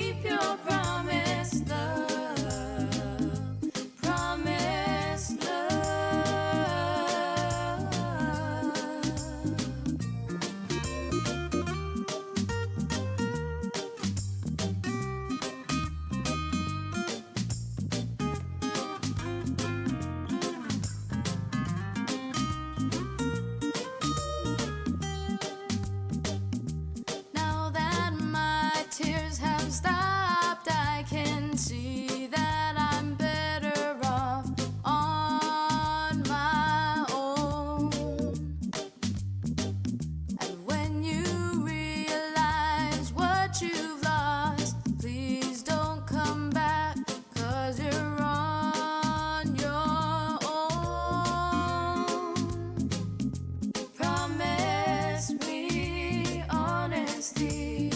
keep your promise, love. Promise, love. Now that my tears have stopped, I can see that I'm better off on my own. And when you realize what you've lost, please don't come back, 'cause you're on your own. Promise me honesty.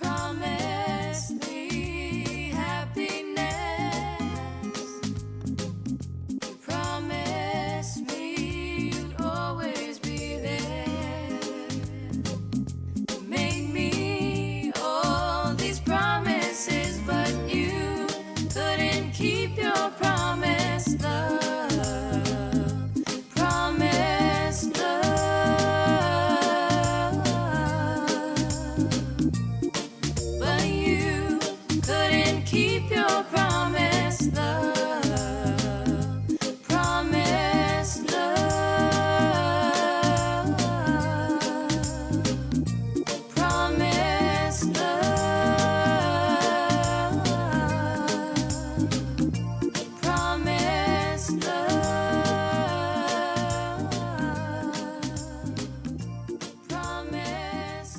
Promise me happiness. Promise me you'll always be there. Make me all these promises, but you couldn't keep your promise, love. Promise, love. But you couldn't keep your promise, love. Promise, love. Promise, love. Promise, love. Promise,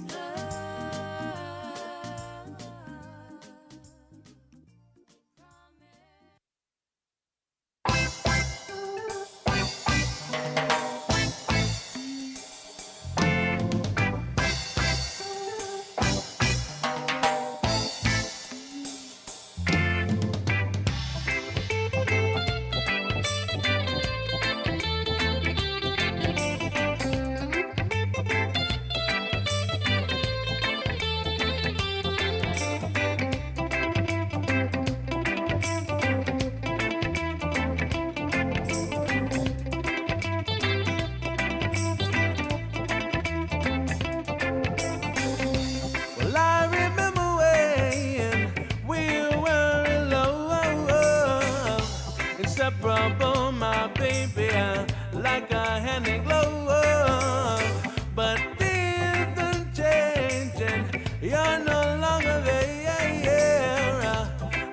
Well, I remember when we were in love, inseparable, my baby, like a hand in glove. But things done changed, and you're no longer there.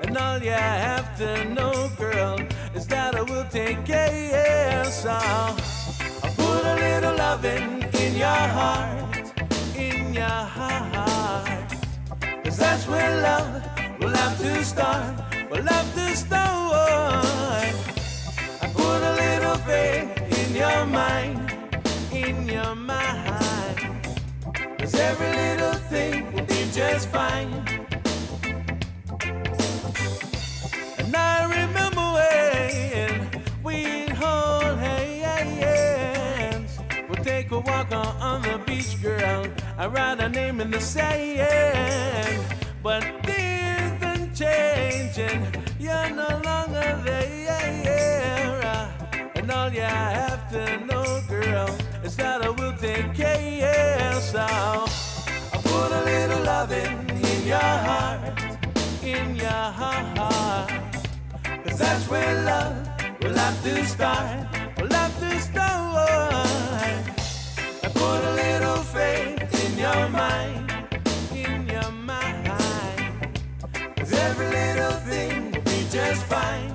And all you have to know, girl, is that I will take care. So I put a little loving in your heart, in your heart, 'cause that's where love will have to start, will have to start. I put a little faith in your mind, in your mind, 'cause every little thing will be just fine. And I remember when we'd hold hands, we'll take a walk on the beach, girl. I write our name in the sand. But things done changing, you're no longer there. And all you have to know, girl, is that I will take care. So I put a little loving in your heart, in your heart, 'cause that's where love will have to start, will have to start. I put a little faith in your mind, in your mind, 'cause every little thing will be just fine.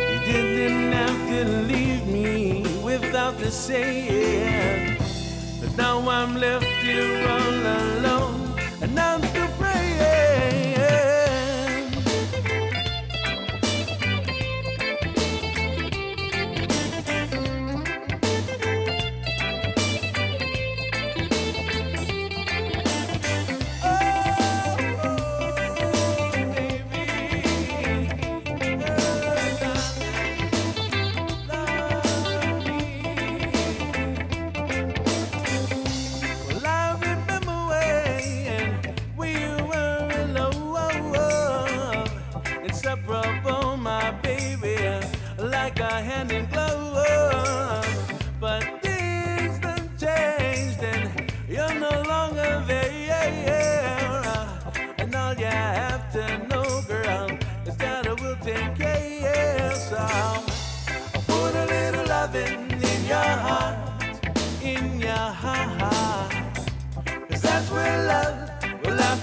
You didn't have to leave me without the saying, but now I'm left here all alone, and I'm still praying.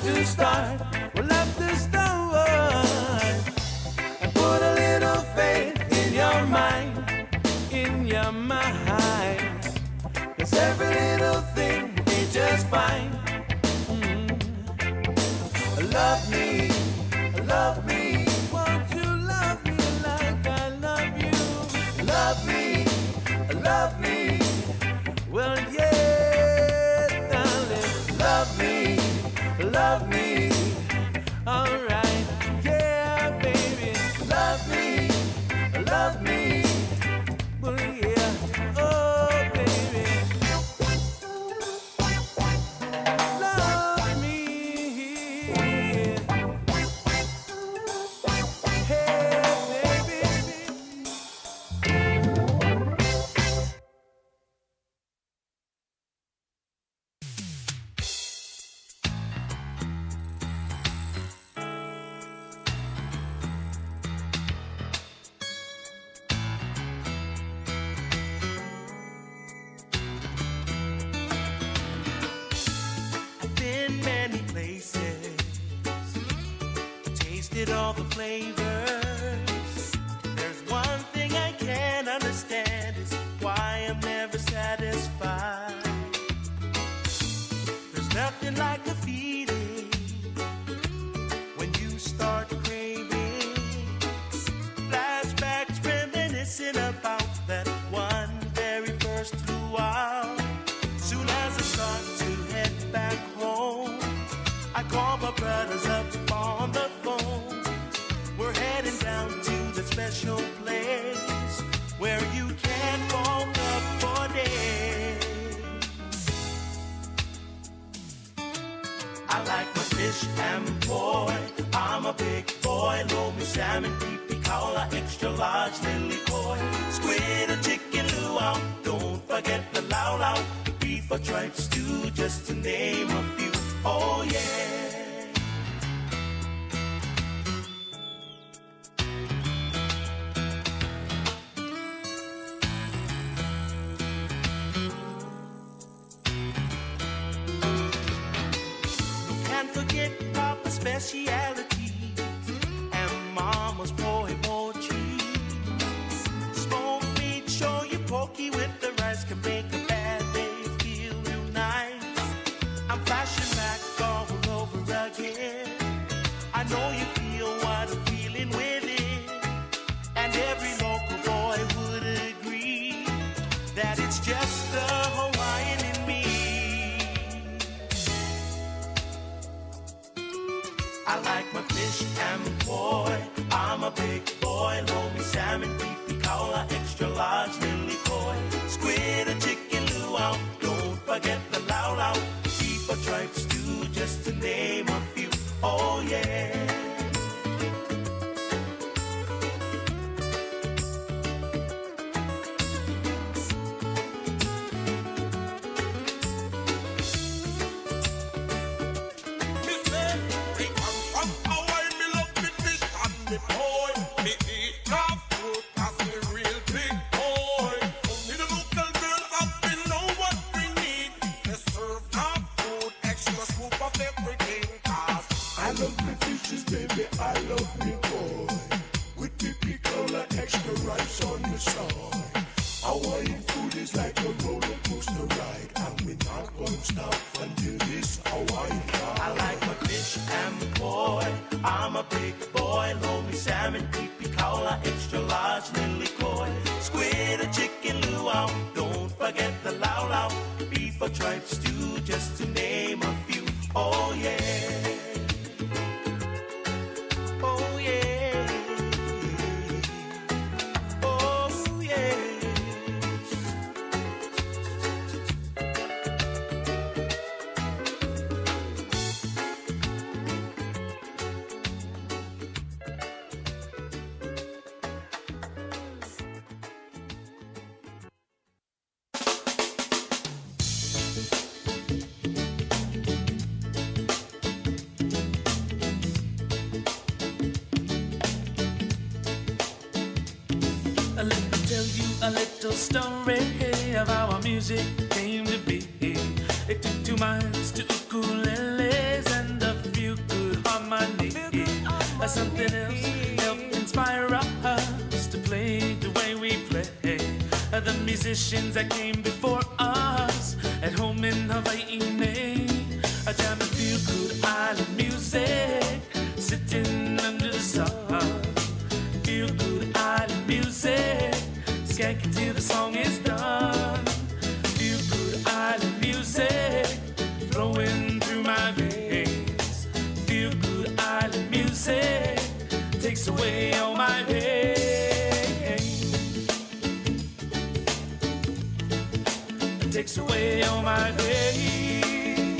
to start. We'll have to start and put a little faith in your mind, in your mind. 'Cause every little thing is just fine. Love me, love me. Won't you love me like I love you? Love me, love me. Well, yeah, darling. Love me, love me. All right, yeah, baby. Love me, love me. Well, yeah, oh, baby. Love me. Hey, baby. I've been many places, tasted all the flavors. There's one thing I can't understand is why I'm never satisfied. There's nothing like the feeling when you start craving. Flashbacks reminiscing about that one very first luau. Soon as I start to head back home, I call my brothers up on the phone. We're heading down to the special place where you can walk up for days. I like my fish and boy. I'm a big boy. Lomi salmon, pee kaula, extra large, lily koi. Squid or chicken luau. Don't forget the lau lau. Beef or tripe stew, just to name a few. Oh yeah. Can't forget Papa's specialities and Mama's boy cheese. Smoked meat, show you pokey with the rice can make a bad day feel real nice. I'm flashing back all over again. I know you feel what I'm feeling with it, and every local boy would agree that it's just the Hawaiian in me. I like my fish and boy. I'm a big boy. Lomi salmon, pee kaula, extra large, lily koi. Squid or chicken luau. Don't forget the lau lau. Beef or tripe stew, just to name a few. Oh yeah. I love me fishes, baby, I love me boy. With pee cola, extra rice on the side. Hawaiian food is like a roller coaster ride, and we're not gonna stop until this Hawaiian ride. I like my fish and boy. I'm a big boy. Lomi salmon, pee kaula, extra large, lily koi. Squid or chicken luau. Don't forget the lau lau. Beef or tripe stew, just to name a few. Oh yeah. Oh yeah. Oh yeah. Let me tell you a little story of how our music came to be. It took 2 miles to ukuleles and a few musicians that came before us. At home in Hawaii, a jam of feel-good island music, sitting under the sun. Feel-good island music, skanking till the song is done. Feel-good island music, flowing through my veins. Feel-good island music, takes away all my pain. Takes away all my pain.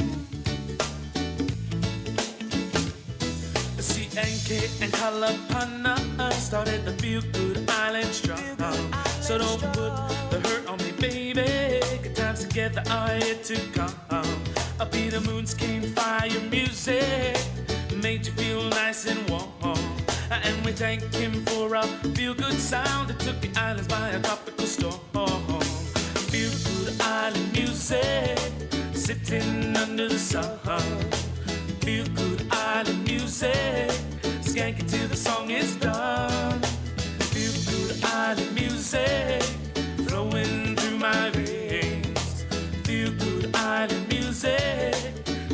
CNK and Kalapana started the Feel Good Island strong. So don't put the hurt on me, baby. Good times together are yet to come. I'll be the moon's campfire music, made you feel nice and warm. And we thank him for a feel-good sound that took the islands by a tropical storm. Feel-good island music, sitting under the sun. Feel-good island music, skanking till the song is done. Feel-good island music, flowing through my veins. Feel-good island music,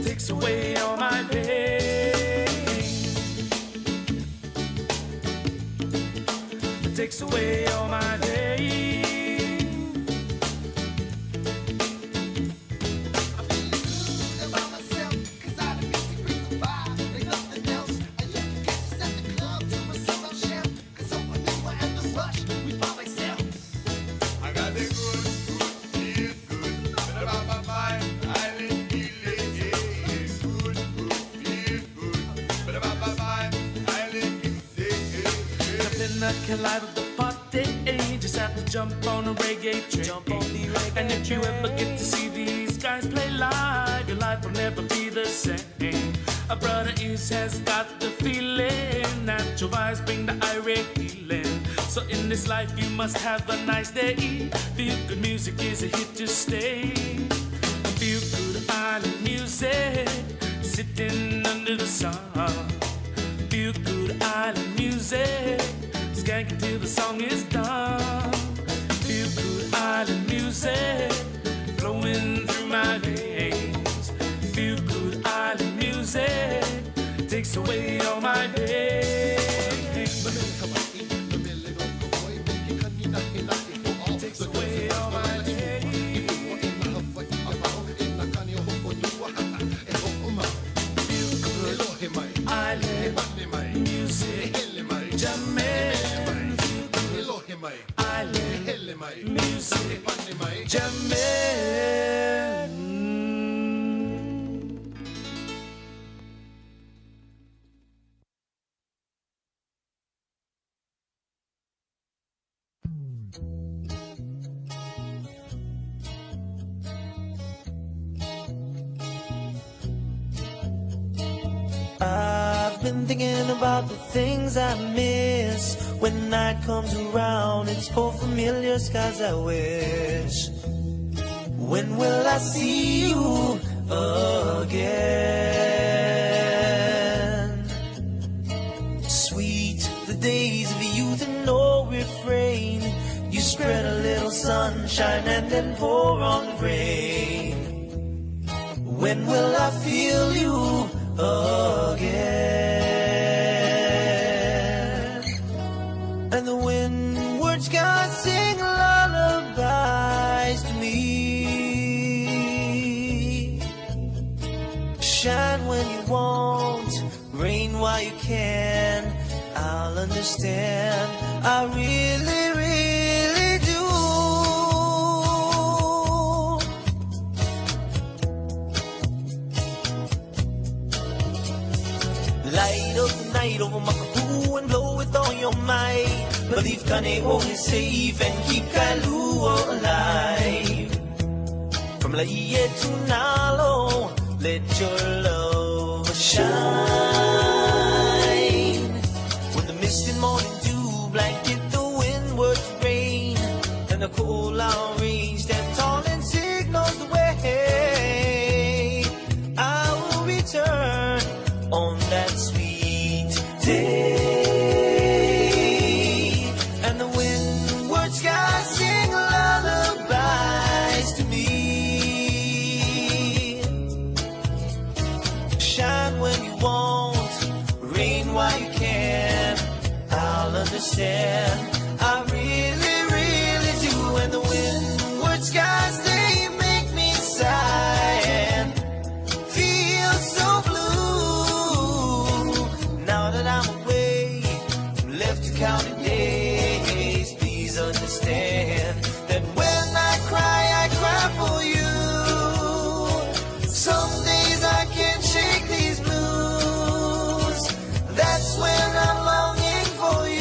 takes away all my pain. Takes away all my pain. Collide with the party, just have to jump on a reggae train. And if you ever get to see these guys play live, your life will never be the same. A brother has got the feeling, natural vibes bring the irate healing. So in this life you must have a nice day. Feel good music is a hit to stay. Feel good island music, sitting under the sun. Feel good island music, skanking till the song is done. Feel good island music, flowing through my veins. Feel good island music, takes away all my pain. Takes away all my pain. Feel good island music, jamming. Island music, jamming. I've been thinking about the things I miss. When night comes around, it's for familiar skies I wish. When will I see you again? Sweet, the days of youth and no refrain. You spread a little sunshine and then pour on the rain. When will I feel you again? And the windward skies sing lullabies to me. Shine when you want, rain while you can. I'll understand, I really, really do. Light up the night over Makapu and blow with all your might. Believe Kaneho is safe and keep Kailua alive. From Laie to Nalo, let your love shine. When the mist and morning dew blanket the windward rain, and the cold out range stands tall and signals the way, I will return on that sweet day. And the windward skies sing lullaby understand. I really, really do. And the windward skies, they make me sigh and feel so blue. Now that I'm away, I'm left to counting days. Please understand that when I cry for you. Some days I can't shake these blues. That's when I'm longing for you.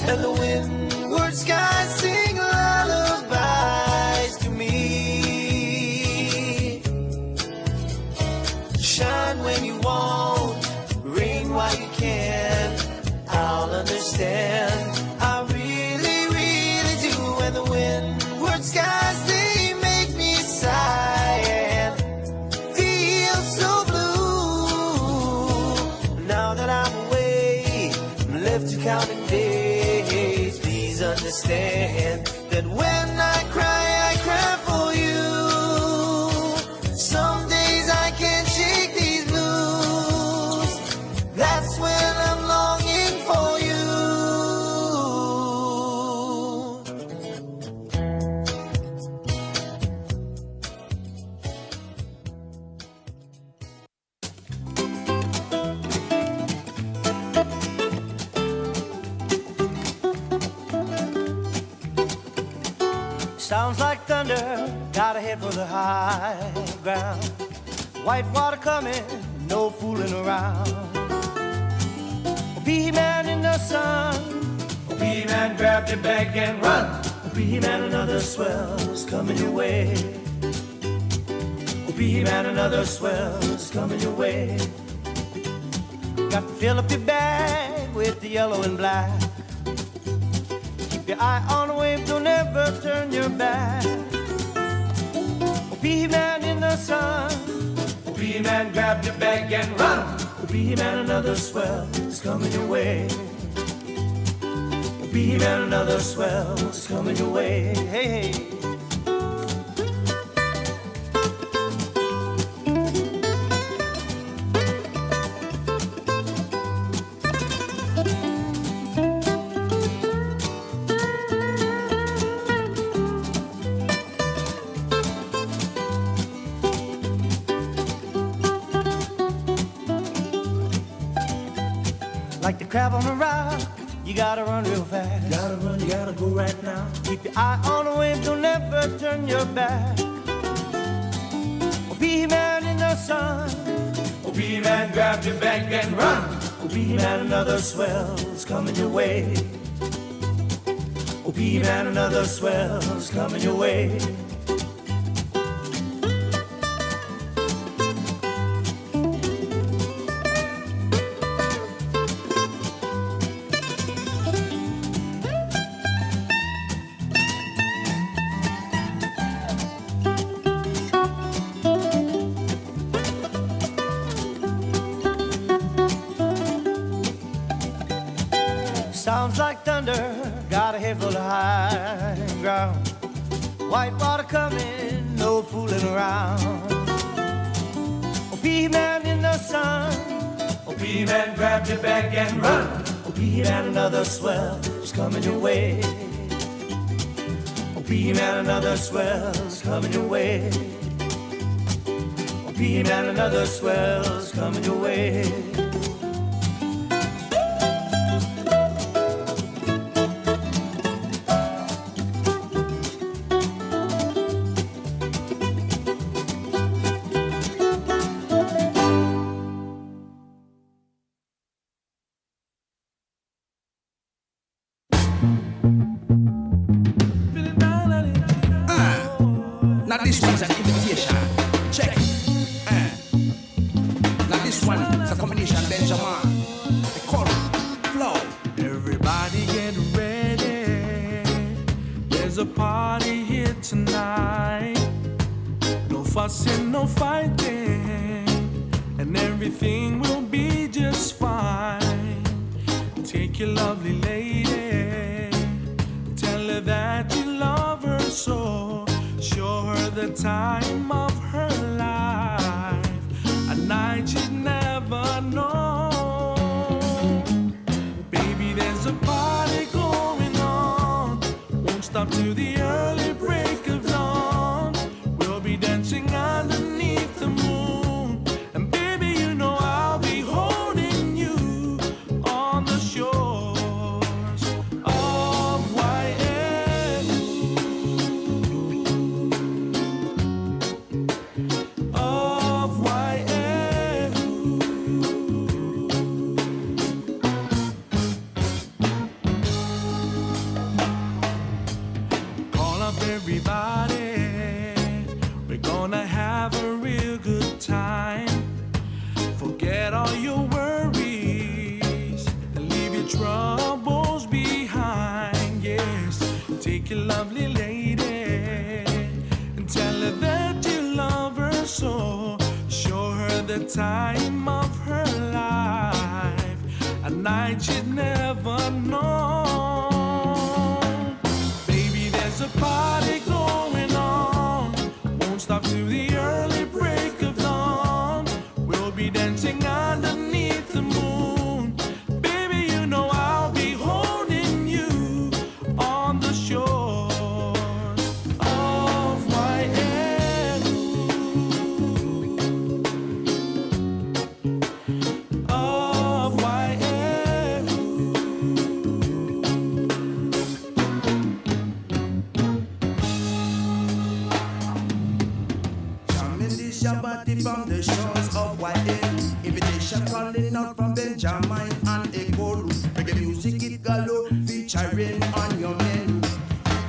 And the windward skies sing lullabies to me. Shine when you want, rain while you can. I'll understand. I really, really do. And the windward skies, they make me sigh and feel so blue. Now that I'm away, I'm left to counting days. Please understand that when I cry for you. Some days I can't shake these blues. That's when I'm longing for you. Sounds like thunder, gotta head for the high ground. White water coming, no fooling around. Be-Man in the sun, Be-Man, grab your bag and run. Be-Man, another swell's coming your way. Be-Man, another swell's coming your way. Got to fill up your bag with the yellow and black. Keep your eye on the wave, don't ever turn your back. Be-Man in the sun, Be-Man, grab your bag and run. Be-Man, another swell is coming your way. Be-Man, another swell is coming your way. Hey, hey. Like the crab on a rock, you gotta run real fast. You gotta run, you gotta go right now. Keep your eye on the wave, don't ever turn your back. Be-Man in the sun, Be-Man, grab your bag and run. Be-Man, another swell's coming your way. Be-Man, another swell's coming your way. Sounds like thunder, gotta head for the high ground. White water coming, no fooling around. Be-Man in the sun, Be-Man, grab your bag and run. Be-Man, another swell is coming your way. Be-Man, another swell is coming your way. Be-Man, another swell is coming your way. a party here tonight. No fussing, no fighting, and everything will be just fine. Take your lovely lady, tell her that you love her so. Show her the time of her life, a night she'd never know. Baby, there's a party going on, won't stop till the early break of dawn. We'll be dancing underneath the moon, and baby, you know I'll be holding you on the shores of Hawaii, of Hawaii. Call up everybody, we're gonna have a real good time. Forget all your worries and leave your troubles behind. Yes, take your lovely lady and tell her that you love her so. Show her the time of her life, a night she'd never known. Baby, there's a party going on, won't stop till the early break of dawn. We'll be dancing underneath the moon. Baby, you know I'll be holding you on the shores of Hawaii, of Hawaii. Jamming this Shabbat from the shores of Hawaii. Invitation calling out from Benjamin and Ekolu. Reggae music it galore, featuring on your menu.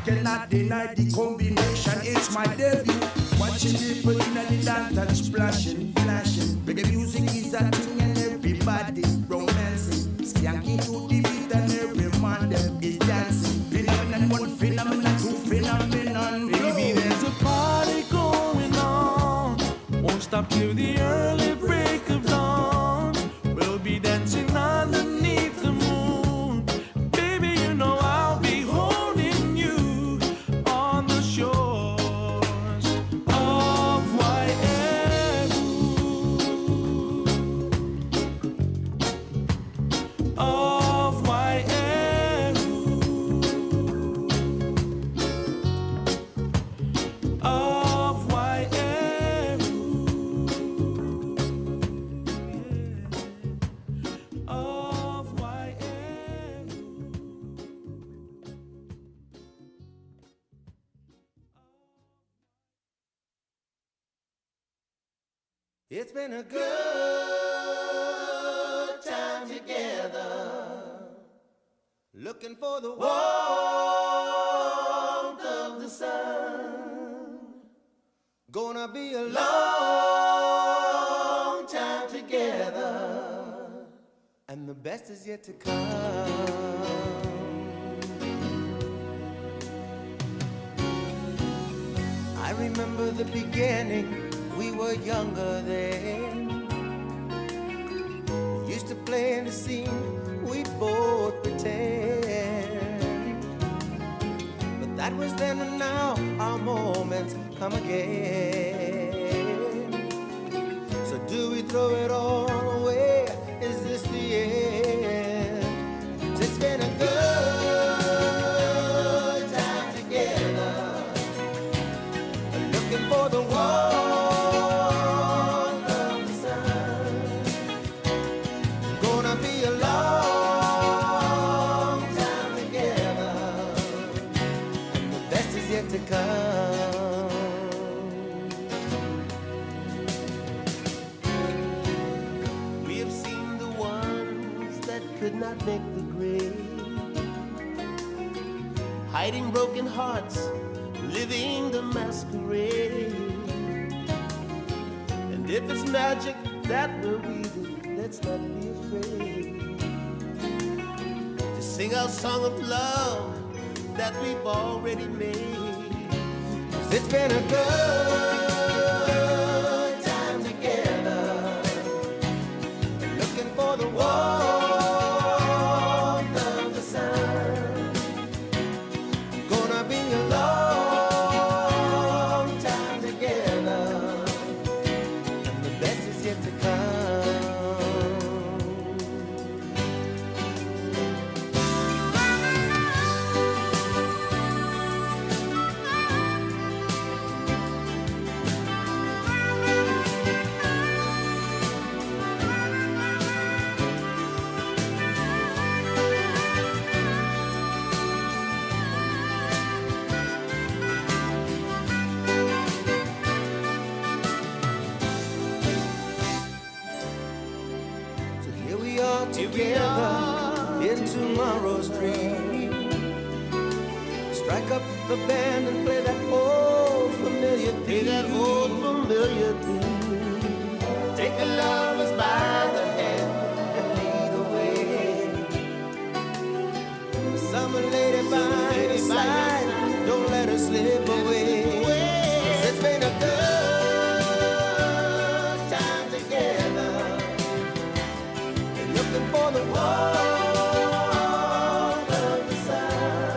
Cannot deny the combination, it's my debut. Watching people in the dance and splashing, flashing. Reggae music is a thing and everybody romancing. Skanking to the beat and every man them is dancing. Phenomenon one, phenomenon two, phenomenon. Baby, there's a party going on, won't stop till the early break of dawn. We'll be dancing underneath the moon. Baby, you know I'll be holding you on the shores of Hawaii, of Hawaii, of Hawaii, of Hawaii. It's been a good time together, looking for the warmth of the sun. Gonna be a long time together, and the best is yet to come. I remember the beginning, we were younger then. We used to play in the scene, we both pretend. But that was then, and now our moments come again. So do we throw it all away? Is this the end? It's been a good time together, looking for the warmth of the sun. Gonna be a long time together, and the best is yet to come. We have seen the ones that could not make the grade, hiding broken hearts, living the masquerade. And if it's magic that will be the, let's not be afraid to sing our song of love that we've already made. 'Cause it's been a good time together, looking for the warmth of the sun. Gonna be a long time together, and the best is yet to come. Together in tomorrow's dream, strike up the band and play that old familiar theme. Take the lovers by the hand and lead the way. Summer lady by your side, don't let her slip away. 'Cause it's been a good time together, looking for the warmth of the sun.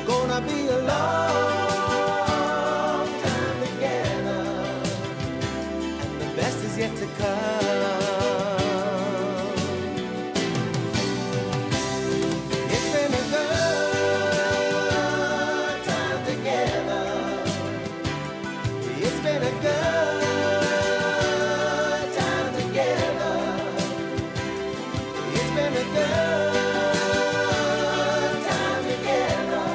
Gonna be a long time together, and the best is yet to come. It's been a good time together. It's been a good time together. It's been a good time together.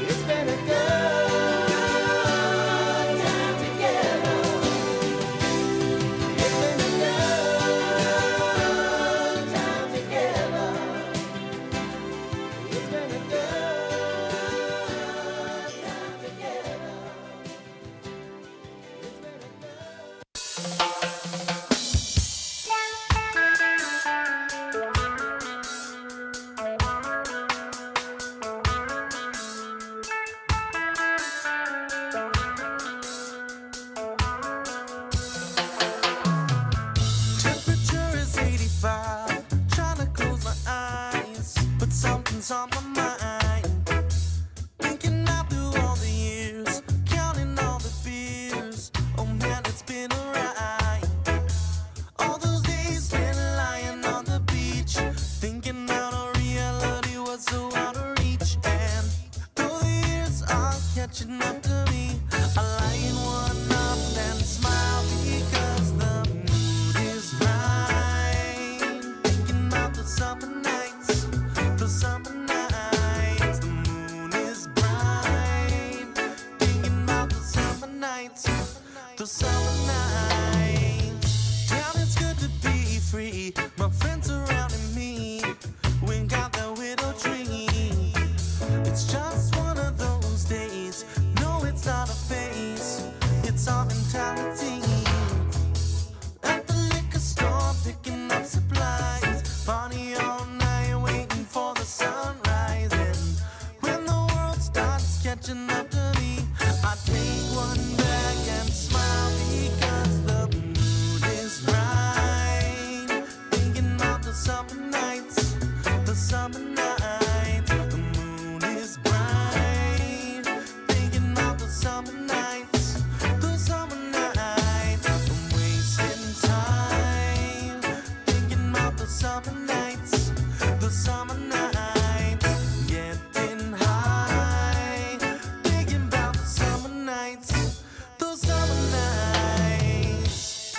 It's been a good time together. It's been a good time together. It's been a good time together. It's been a good. Temperature is 85. Trying to close my eyes, but something's on my mind. Thinking out through all the years, counting all the beers. Oh man, it's been a ride. All those days spent lying on the beach, thinking out of reality was so out of reach. And though the years are catching up to me, I light one up and smile because the mood is right. Thinking about the summer nights, the summer nights. The moon is bright. Thinking about the summer nights, the summer nights. Damn, it's good to be free. My friends surrounding me. We ain't got that widow tree. It's just one of those days. No, it's not a phase. It's our mentality. At the liquor store, picking up supplies. Party all night, waiting for the sunrise. And when the world starts catching up to me, I take one back and smile because the mood is right. Thinking about the summer nights, the summer nights. The moon is bright. Thinking about the summer nights, the summer nights. I'm wasting time. Thinking about the summer nights, the summer nights. Getting high. Thinking about the summer nights, the summer nights.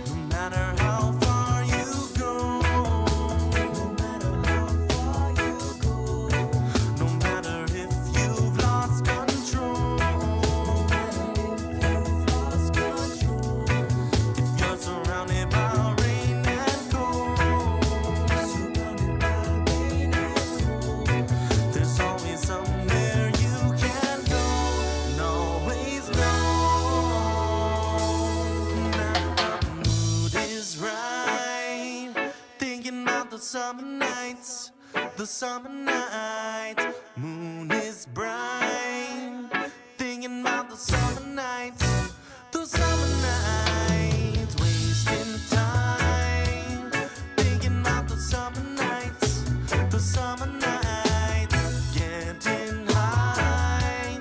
No matter how far you go, no matter how summer nights, the summer nights. Moon is bright. Thinking about the summer nights, the summer nights. Wasting time. Thinking about the summer nights, the summer nights. Getting high.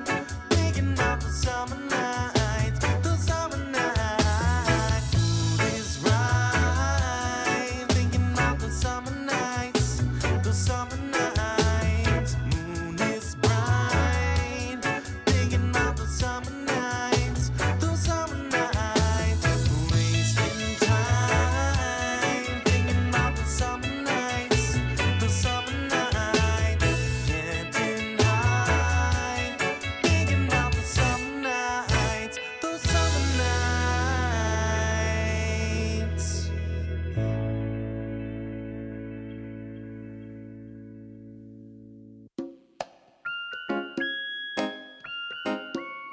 Thinking about the summer nights, the summer nights. Mood is right. Thinking about the summer nights, the summer nights. Moon is bright. Thinking about the summer nights, the summer nights. Wasting time. Thinking about the summer nights, the summer nights. Getting high. Thinking about the summer nights, the summer nights.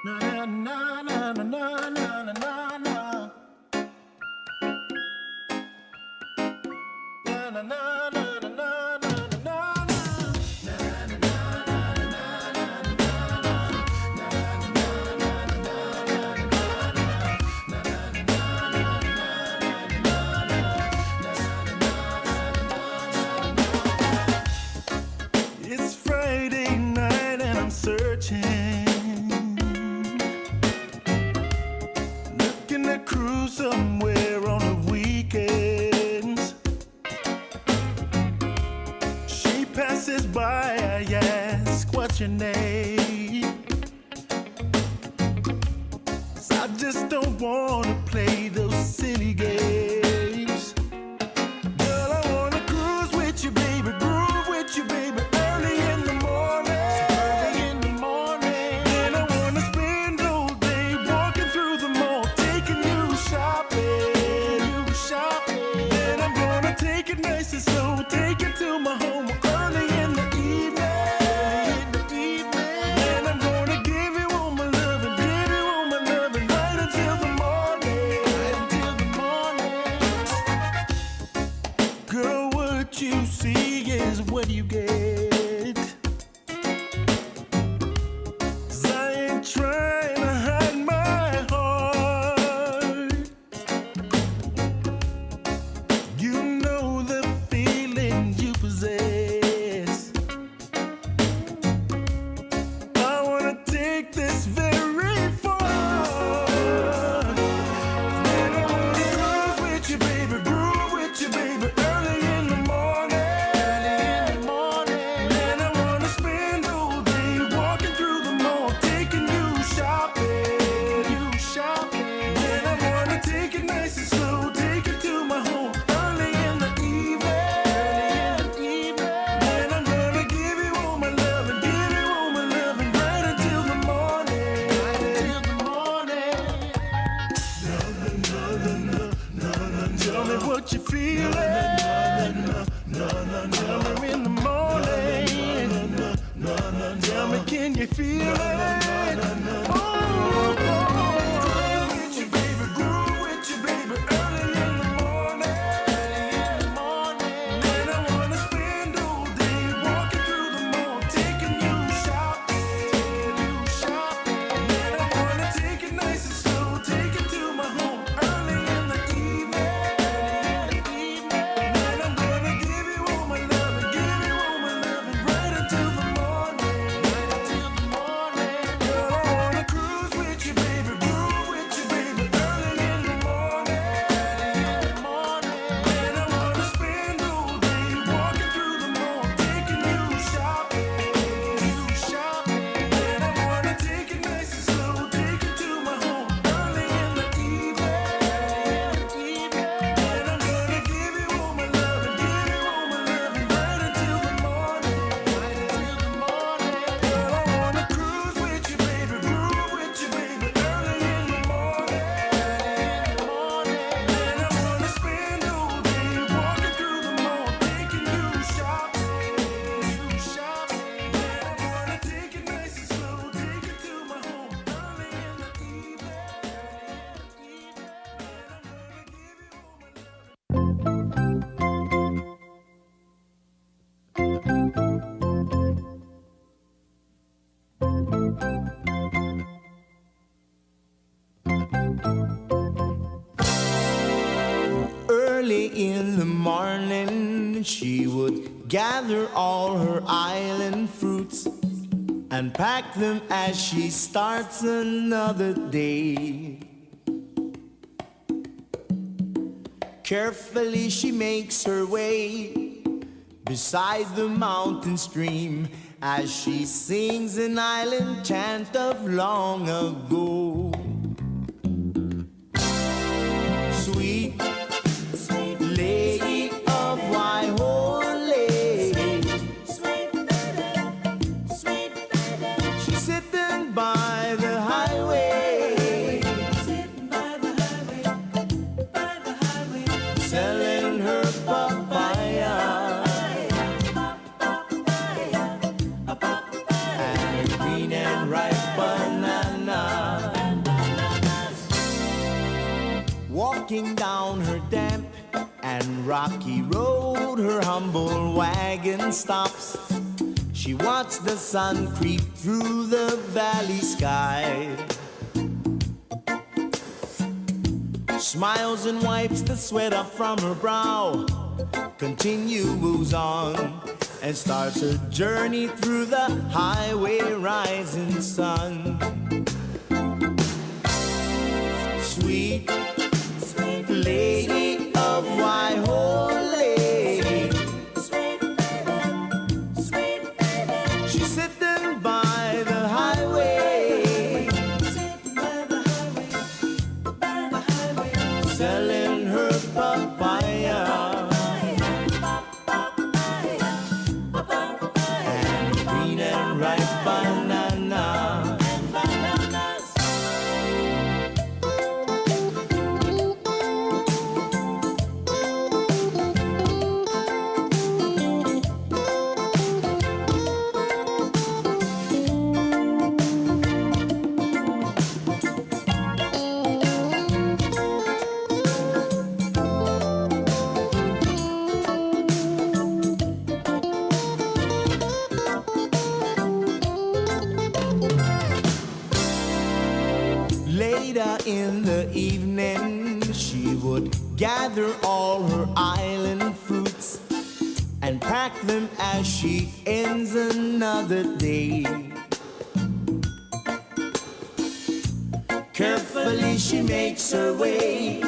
Na na na na na na na na na. Na na na na na na na na na. It's Friday night and I'm searching, looking to cruise somewhere on the weekends. She passes by, I ask, what's your name? 'Cause I just don't wanna play those silly games. Girl, I wanna cruise with you, baby, groove with you, baby, early in the morning. Early in the morning. Then I wanna spend all day walking through the mall, taking you shopping. Then I'm gonna take it nice and slow, take it to my home early in the evening. Then I'm gonna give you all my loving, give you all my loving, right until the morning. Girl, what you see is what you get. 'Cause I ain't trying to hide my heart. You know the feeling you possess. I wanna take this very far. Then I wanna cruise with you, baby, groove with you, baby, early in the morning. Then I wanna spend all day walking through the mall, taking you shopping. Then I wanna take it nice and slow, take it to my home early in the evening. Then I'm gonna give you all my loving, give you all my loving, right until the morning. Tell me what you feeling. Tell me in the morning. Tell me, can you feel it? Groove with you, baby, groove with you, baby, early in the morning. Then I wanna spend all day walking through the mall, taking you shopping. Then I wanna take it nice and slow, take it to my home early in the evening. Then I'm gonna give you all my loving, give you all my loving, right until the morning. Girl, I wanna in the morning, she would gather all her island fruits and pack them as she starts another day. Carefully she makes her way beside the mountain stream as she sings an island chant of long ago. Sweet lady of Waihole, she's sitting by the highway, selling her papaya and her green and ripe banana. Walking down her damp and rocky road, her humble wagon stops. She watched the sun creep through the valley sky, smiles and wipes the sweat up from her brow, continues on and starts her journey through the highway rising sun. Sweet lady of Waihole, she's sitting by the highway, selling her papaya and green and ripe banana. Later in the evening, she would gather all her island fruits and pack them as she ends another day. Carefully she makes her way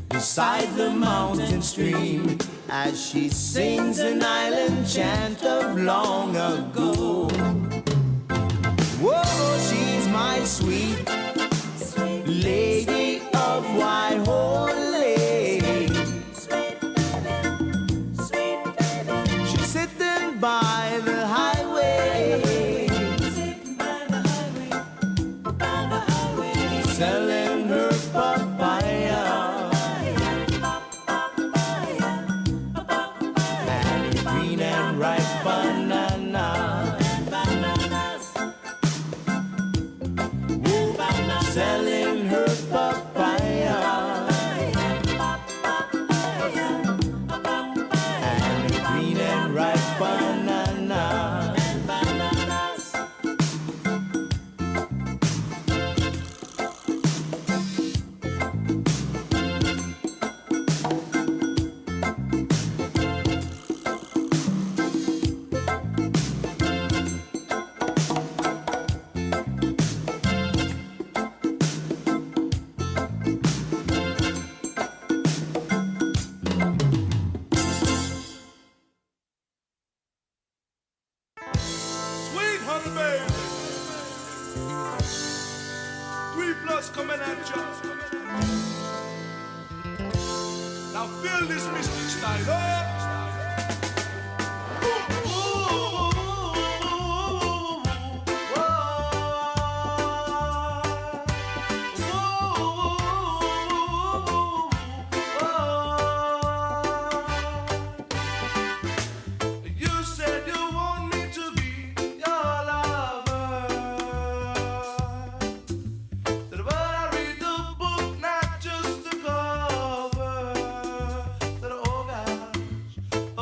beside the mountain stream as she sings an island chant of long ago. Whoa, she's my sweet lady of Waihole. She's sitting by the highway, selling her papaya and her green and ripe banana. Selling her papaya and her green and ripe banana. Sweet honey baby, 3+ coming at you. Now feel this mystic style, oh. You said you want me to be your lover. Said, but I read the book, not just the cover. Said, oh gosh, a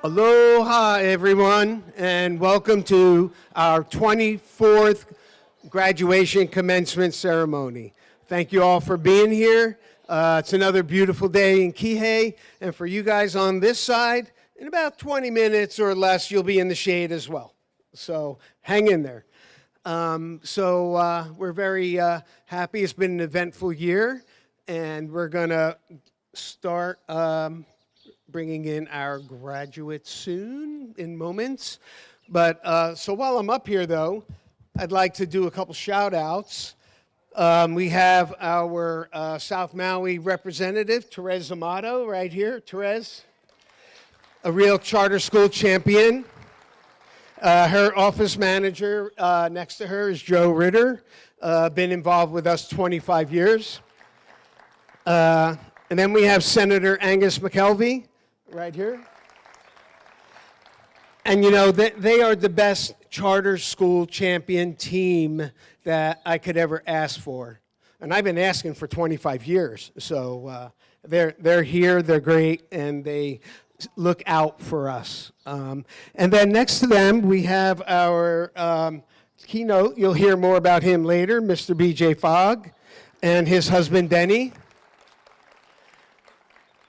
Aloha, everyone, and welcome to our 24th graduation commencement ceremony. Thank you all for being here. It's another beautiful day in Kihei, and for you guys on this side, in about 20 minutes or less, you'll be in the shade as well. So hang in there. We're very happy. It's been an eventful year, and we're going to start bringing in our graduates soon, in moments. But so while I'm up here, though, I'd like to do a couple shout outs. We have our South Maui representative, Therese Amato, right here. Therese, a real charter school champion. Her office manager next to her is Joe Ritter, been involved with us 25 years. And then we have Senator Angus McKelvey, right here. And you know, they are the best charter school champion team that I could ever ask for. And I've been asking for 25 years. So they're here, they're great, and they look out for us. And then next to them, we have our keynote. You'll hear more about him later, Mr. B.J. Fogg and his husband, Denny.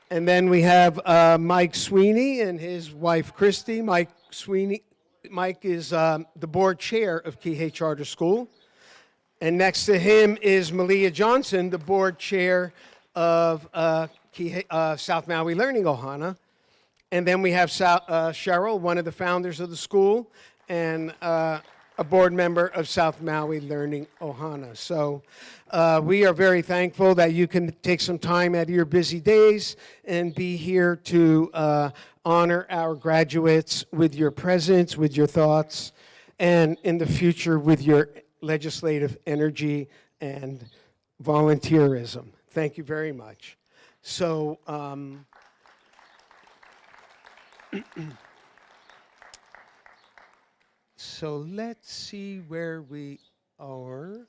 And then we have Mike Sweeney and his wife, Christy. Mike is the board chair of Kihei Charter School. And next to him is Malia Johnson, the board chair of South Maui Learning Ohana. And then we have Cheryl, one of the founders of the school, and a board member of South Maui Learning Ohana. So we are very thankful that you can take some time out of your busy days and be here to honor our graduates with your presence, with your thoughts, and in the future with your legislative energy and volunteerism. Thank you very much. So, so let's see where we are.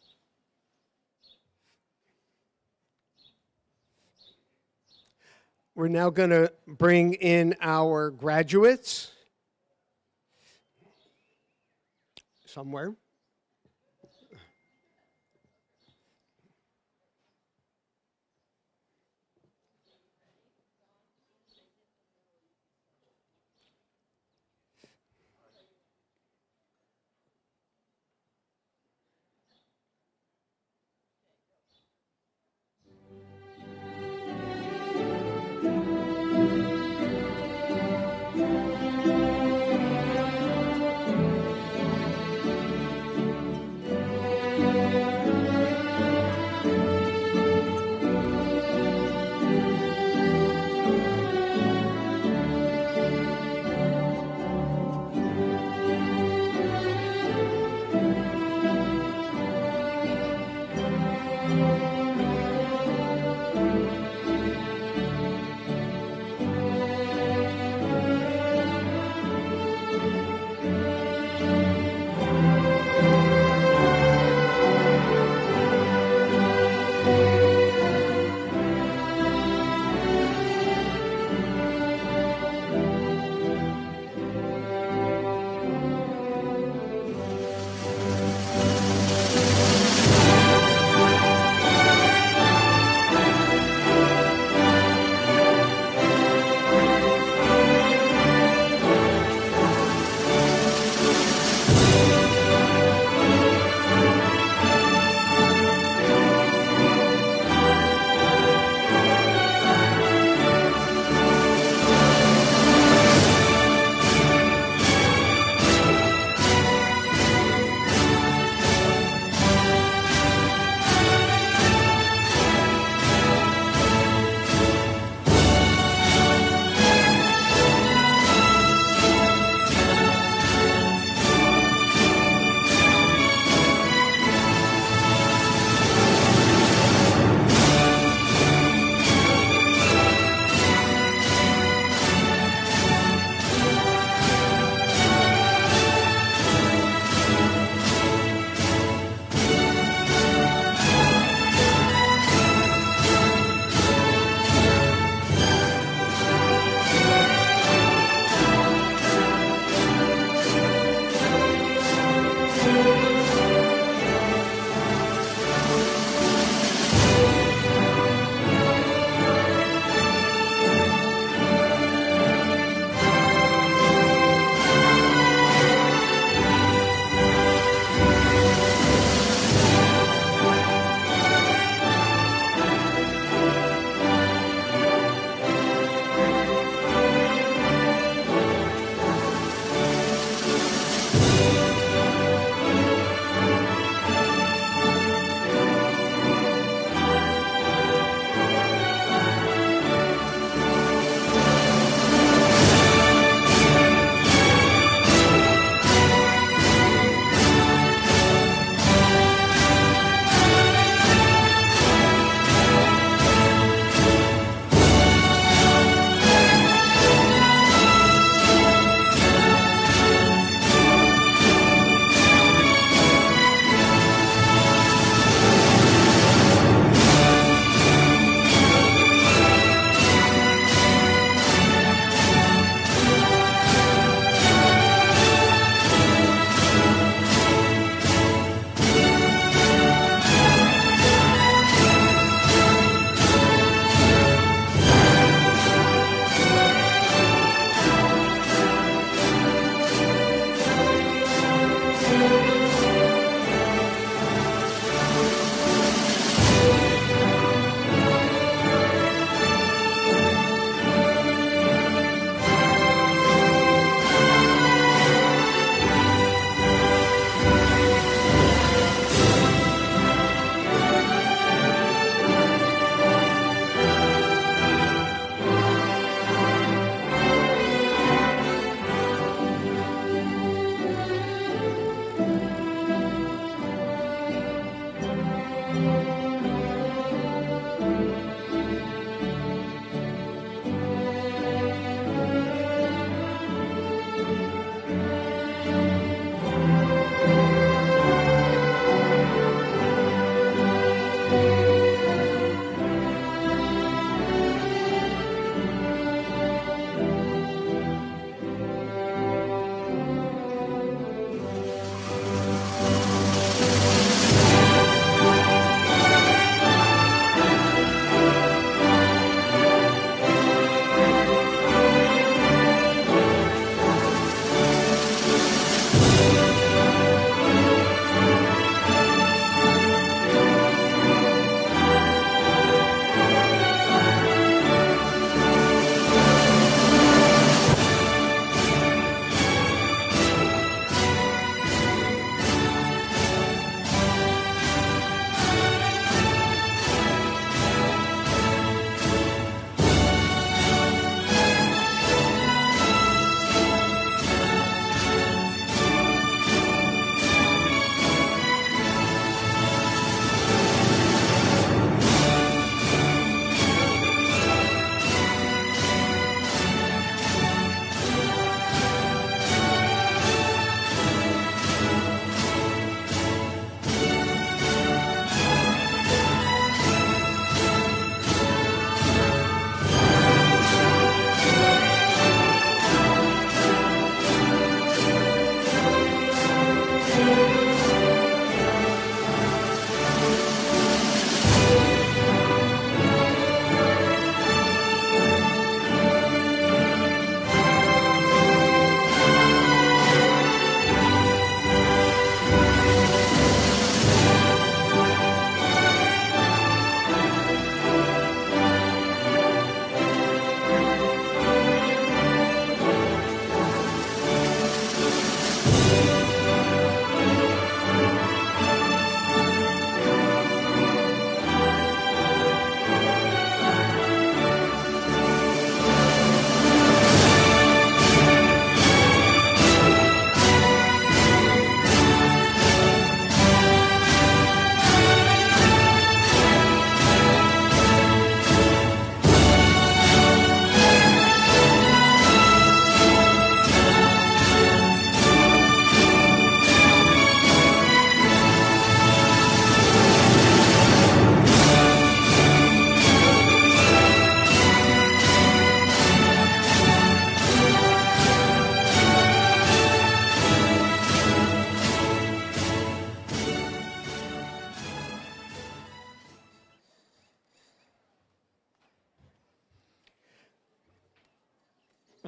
We're now going to bring in our graduates somewhere.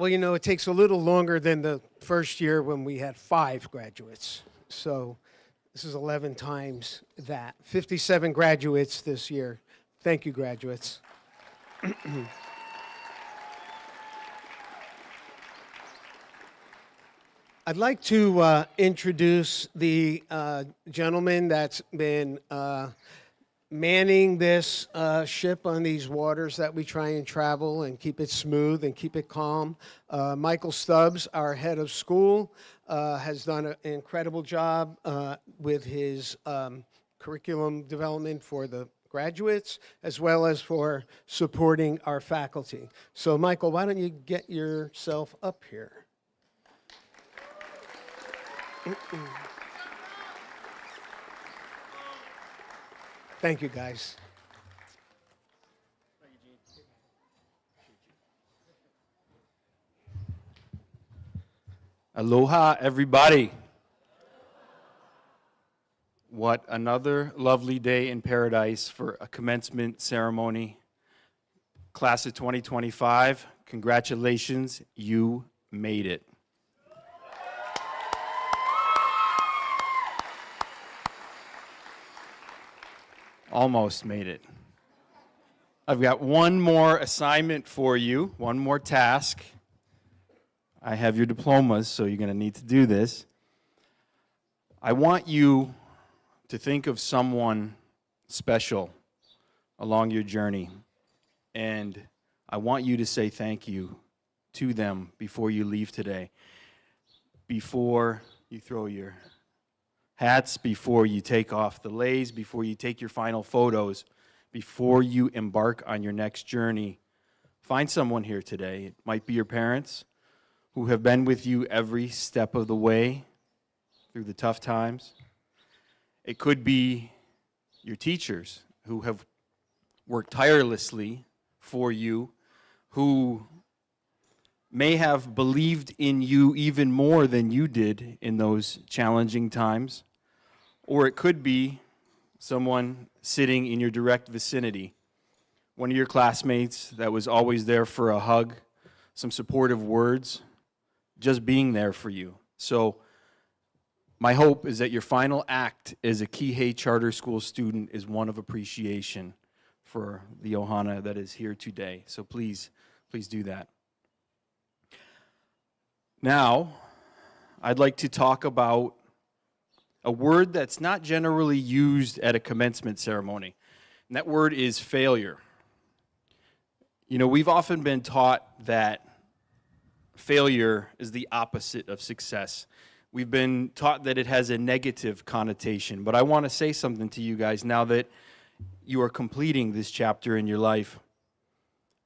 Well, you know, it takes a little longer than the first year when we had 5 graduates. So this is 11 times that. 57 graduates this year. Thank you, graduates. I'd like to introduce the gentleman that's been manning this ship on these waters that we try and travel and keep it smooth and keep it calm. Michael Stubbs, our head of school, has done an incredible job with his curriculum development for the graduates as well as for supporting our faculty. So Michael, why don't you get yourself up here? Thank you, guys. Aloha, everybody. What another lovely day in paradise for a commencement ceremony. Class of 2025, congratulations, you made it. Almost made it. I've got one more assignment for you, one more task. I have your diplomas, so you're going to need to do this. I want you to think of someone special along your journey, and I want you to say thank you to them before you leave today, before you throw your hats, before you take off the leis, before you take your final photos, before you embark on your next journey. Find someone here today. It might be your parents who have been with you every step of the way through the tough times. It could be your teachers who have worked tirelessly for you, who may have believed in you even more than you did in those challenging times. Or it could be someone sitting in your direct vicinity, one of your classmates that was always there for a hug, some supportive words, just being there for you. So my hope is that your final act as a Kihei Charter School student is one of appreciation for the Ohana that is here today. So please do that. Now, I'd like to talk about a word that's not generally used at a commencement ceremony, and that word is failure. You know, we've often been taught that failure is the opposite of success. We've been taught that it has a negative connotation, but I want to say something to you guys now that you are completing this chapter in your life.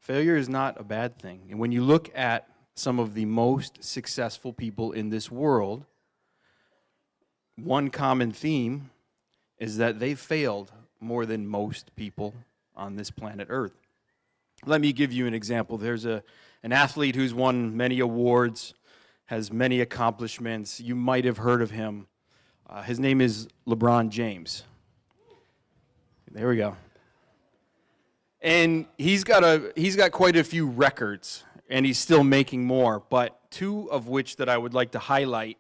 Failure is not a bad thing, and when you look at some of the most successful people in this world, one common theme is that they failed more than most people on this planet Earth. Let me give you an example. There's an athlete who's won many awards, has many accomplishments. You might have heard of him. His name is LeBron James. There we go. And he's got quite a few records, and he's still making more. But two of which that I would like to highlight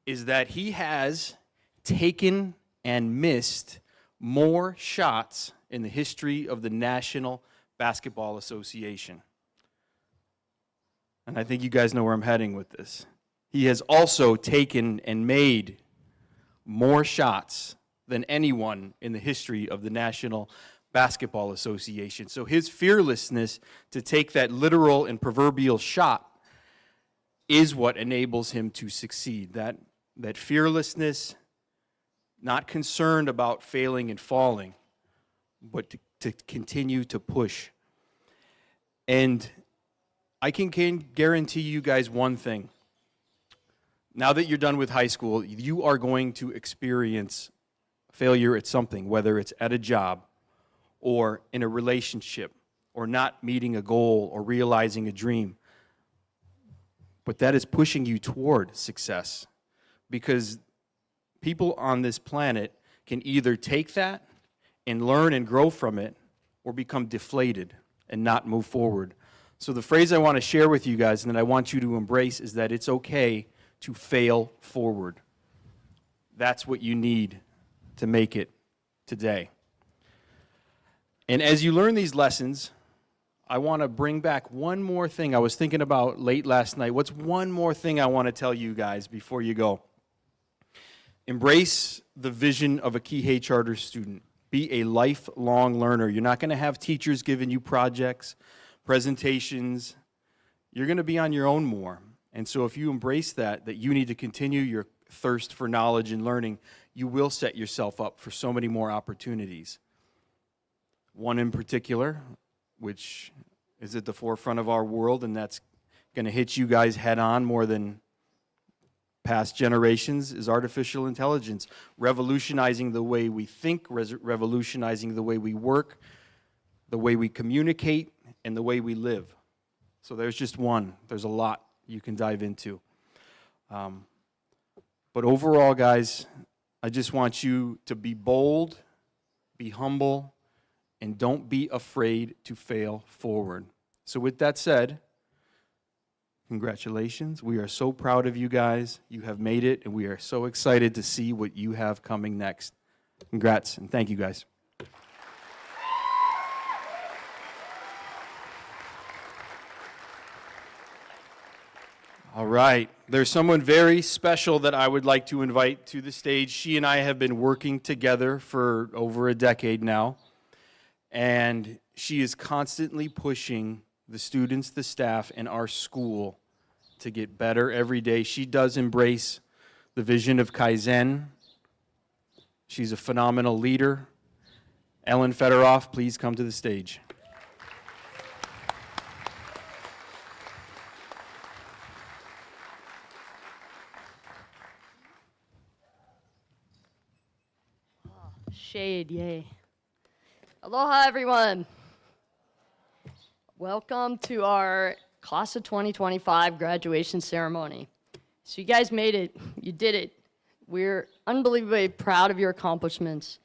is that he has taken and missed more shots in the history of the National Basketball Association. And I think you guys know where I'm heading with this. He has also taken and made more shots than anyone in the history of the National Basketball Association. So his fearlessness to take that literal and proverbial shot is what enables him to succeed. That fearlessness, not concerned about failing and falling, but to continue to push. And I can guarantee you guys one thing. Now that you're done with high school, you are going to experience failure at something, whether it's at a job or in a relationship or not meeting a goal or realizing a dream. But that is pushing you toward success, because people on this planet can either take that and learn and grow from it or become deflated and not move forward. So the phrase I want to share with you guys and that I want you to embrace is that it's okay to fail forward. That's what you need to make it today. And as you learn these lessons, I want to bring back one more thing I was thinking about late last night. What's one more thing I want to tell you guys before you go? Embrace the vision of a Kihei Charter student. Be a lifelong learner. You're not going to have teachers giving you projects, presentations. You're going to be on your own more. And so if you embrace that you need to continue your thirst for knowledge and learning, you will set yourself up for so many more opportunities. One in particular, which is at the forefront of our world, and that's going to hit you guys head on more than past generations, is artificial intelligence, revolutionizing the way we think, revolutionizing the way we work, the way we communicate, and the way we live. So there's just one. There's a lot you can dive into. But overall, guys, I just want you to be bold, be humble, and don't be afraid to fail forward. So with that said, congratulations. We are so proud of you guys. You have made it, and we are so excited to see what you have coming next. Congrats, and thank you, guys. All right. There's someone very special that I would like to invite to the stage. She and I have been working together for over a decade now, and she is constantly pushing the students, the staff, and our school to get better every day. She does embrace the vision of Kaizen. She's a phenomenal leader. Ellen Federoff, please come to the stage. Shade, yay. Aloha, everyone. Welcome to our Class of 2025 graduation ceremony. So you guys made it. You did it. We're unbelievably proud of your accomplishments.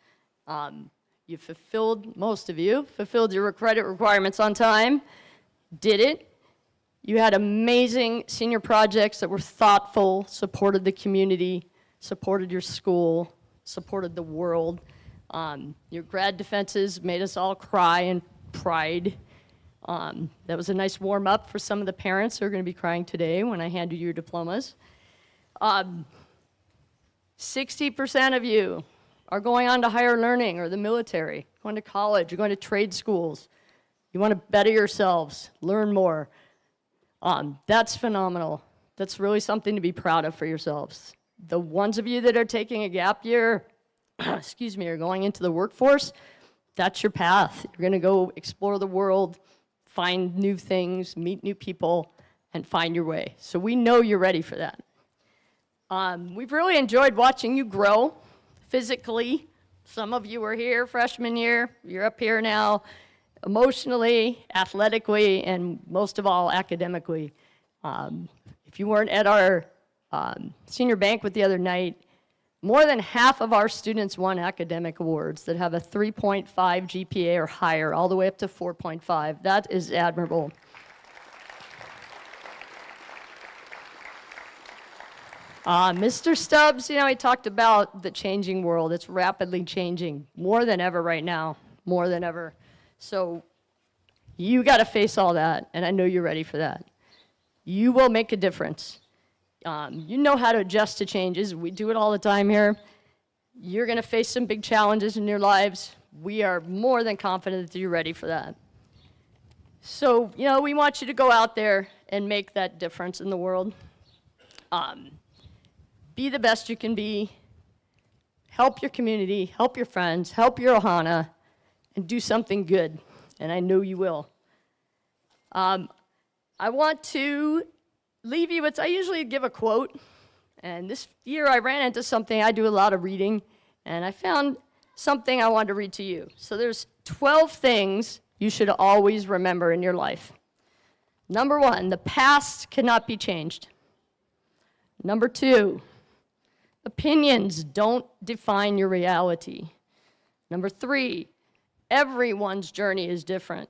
You fulfilled, most of you, fulfilled your credit requirements on time, did it. You had amazing senior projects that were thoughtful, supported the community, supported your school, supported the world. Your grad defenses made us all cry in pride. That was a nice warm-up for some of the parents who are going to be crying today when I hand you your diplomas. 60% of you are going on to higher learning or the military, going to college, you're going to trade schools. You want to better yourselves, learn more. That's phenomenal. That's really something to be proud of for yourselves. The ones of you that are taking a gap year, excuse me, are going into the workforce, that's your path. You're going to go explore the world, find new things, meet new people, and find your way. So we know you're ready for that. We've really enjoyed watching you grow physically. Some of you were here freshman year. You're up here now, emotionally, athletically, and most of all, academically. If you weren't at our senior banquet the other night, more than half of our students won academic awards that have a 3.5 GPA or higher, all the way up to 4.5. That is admirable. Mr. Stubbs, you know, he talked about the changing world. It's rapidly changing, more than ever right now, more than ever. So you got to face all that, and I know you're ready for that. You will make a difference. You know how to adjust to changes. We do it all the time here. You're going to face some big challenges in your lives. We are more than confident that you're ready for that. So, you know, we want you to go out there and make that difference in the world. Be the best you can be. Help your community, help your friends, help your ohana, and do something good. And I know you will. I want to leave you with, I usually give a quote, and this year I ran into something. I do a lot of reading, and I found something I wanted to read to you. So there's 12 things you should always remember in your life. Number 1, the past cannot be changed. Number 2, opinions don't define your reality. Number 3, everyone's journey is different.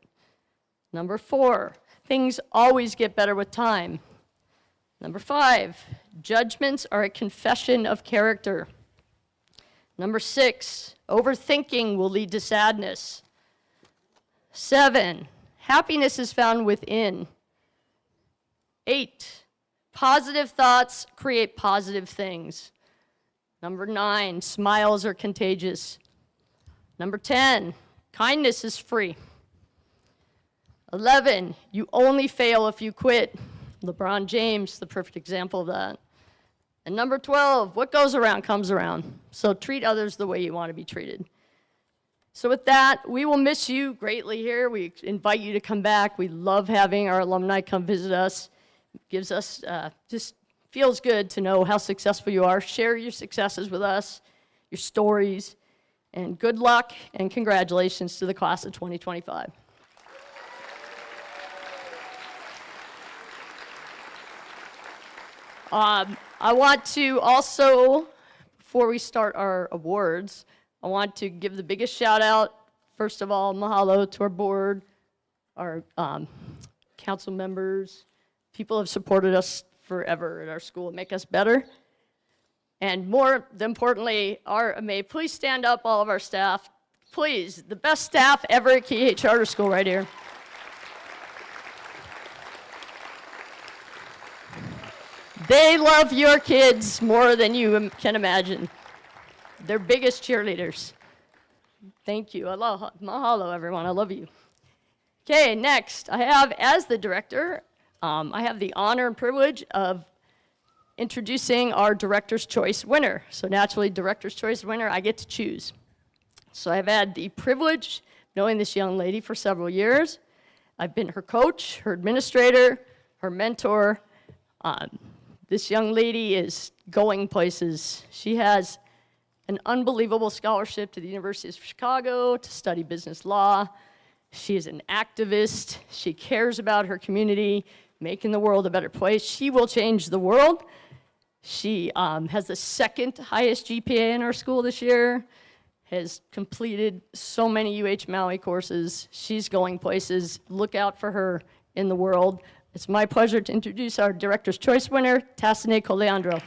Number 4, Things always get better with time. Number 5, judgments are a confession of character. Number 6, overthinking will lead to sadness. 7, happiness is found within. 8, positive thoughts create positive things. Number 9, smiles are contagious. Number 10, kindness is free. 11, you only fail if you quit. LeBron James, the perfect example of that. And number 12, what goes around comes around. So treat others the way you want to be treated. So with that, we will miss you greatly here. We invite you to come back. We love having our alumni come visit us. It gives us, just feels good to know how successful you are. Share your successes with us, your stories, and good luck and congratulations to the class of 2025. I want to also, before we start our awards, I want to give the biggest shout out. First of all, mahalo to our board, our council members. People have supported us forever at our school and make us better. And more importantly, may please stand up, all of our staff. Please, the best staff ever at Kihei Charter School right here. They love your kids more than you can imagine. They're biggest cheerleaders. Thank you. Aloha. Mahalo, everyone. I love you. Okay, next, I have, as the director, I have the honor and privilege of introducing our Director's Choice winner. So naturally, Director's Choice winner, I get to choose. So I've had the privilege of knowing this young lady for several years. I've been her coach, her administrator, her mentor. This young lady is going places. She has an unbelievable scholarship to the University of Chicago to study business law. She is an activist. She cares about her community, making the world a better place. She will change the world. She has the second highest GPA in our school this year, has completed so many UH Maui courses. She's going places. Look out for her in the world. It's my pleasure to introduce our Director's Choice winner, Tasane Coleandro.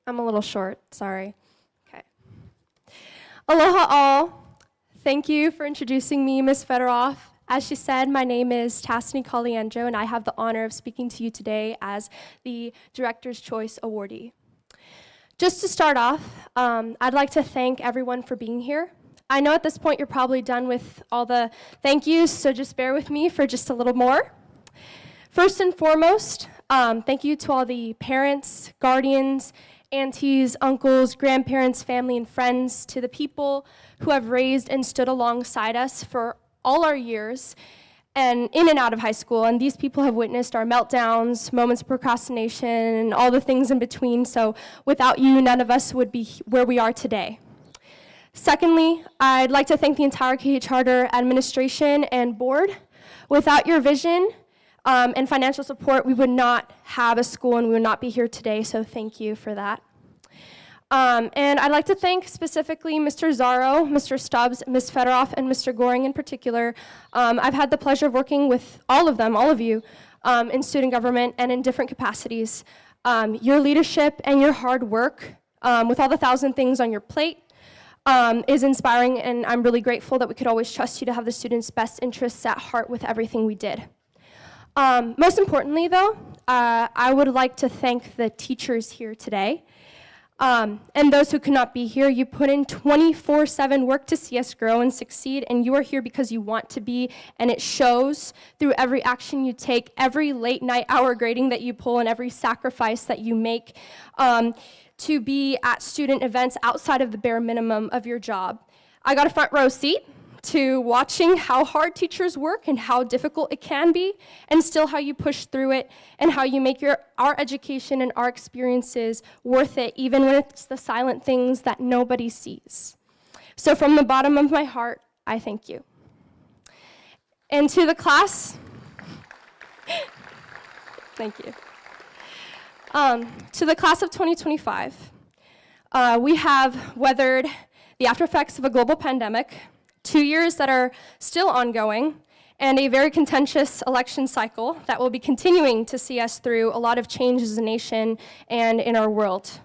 I'm a little short, sorry. Okay. Aloha all. Thank you for introducing me, Ms. Fedoroff. As she said, my name is Tasani Coleandro, and I have the honor of speaking to you today as the Director's Choice Awardee. Just to start off, I'd like to thank everyone for being here. I know at this point you're probably done with all the thank yous, so just bear with me for just a little more. First and foremost, thank you to all the parents, guardians, aunties, uncles, grandparents, family, and friends, to the people who have raised and stood alongside us for all our years and in and out of high school. And these people have witnessed our meltdowns, moments of procrastination, and all the things in between. So without you, none of us would be where we are today. Secondly, I'd like to thank the entire Kihei Charter administration and board. Without your vision and financial support, we would not have a school and we would not be here today, so thank you for that. And I'd like to thank specifically Mr. Zaro, Mr. Stubbs, Ms. Fedoroff, and Mr. Goring in particular. I've had the pleasure of working with all of them, all of you, in student government and in different capacities. Your leadership and your hard work, with all the 1,000 things on your plate, is inspiring, and I'm really grateful that we could always trust you to have the students' best interests at heart with everything we did. Most importantly, though, I would like to thank the teachers here today. And those who could not be here. You put in 24/7 work to see us grow and succeed, and you are here because you want to be, and it shows through every action you take, every late night hour grading that you pull, and every sacrifice that you make to be at student events outside of the bare minimum of your job. I got a front row seat to watching how hard teachers work and how difficult it can be, and still how you push through it, and how you make our education and our experiences worth it, even when it's the silent things that nobody sees. So from the bottom of my heart, I thank you. And to the class, thank you. To the class of 2025, we have weathered the after effects of a global pandemic, 2 years that are still ongoing, and a very contentious election cycle that will be continuing to see us through a lot of change as a nation and in our world.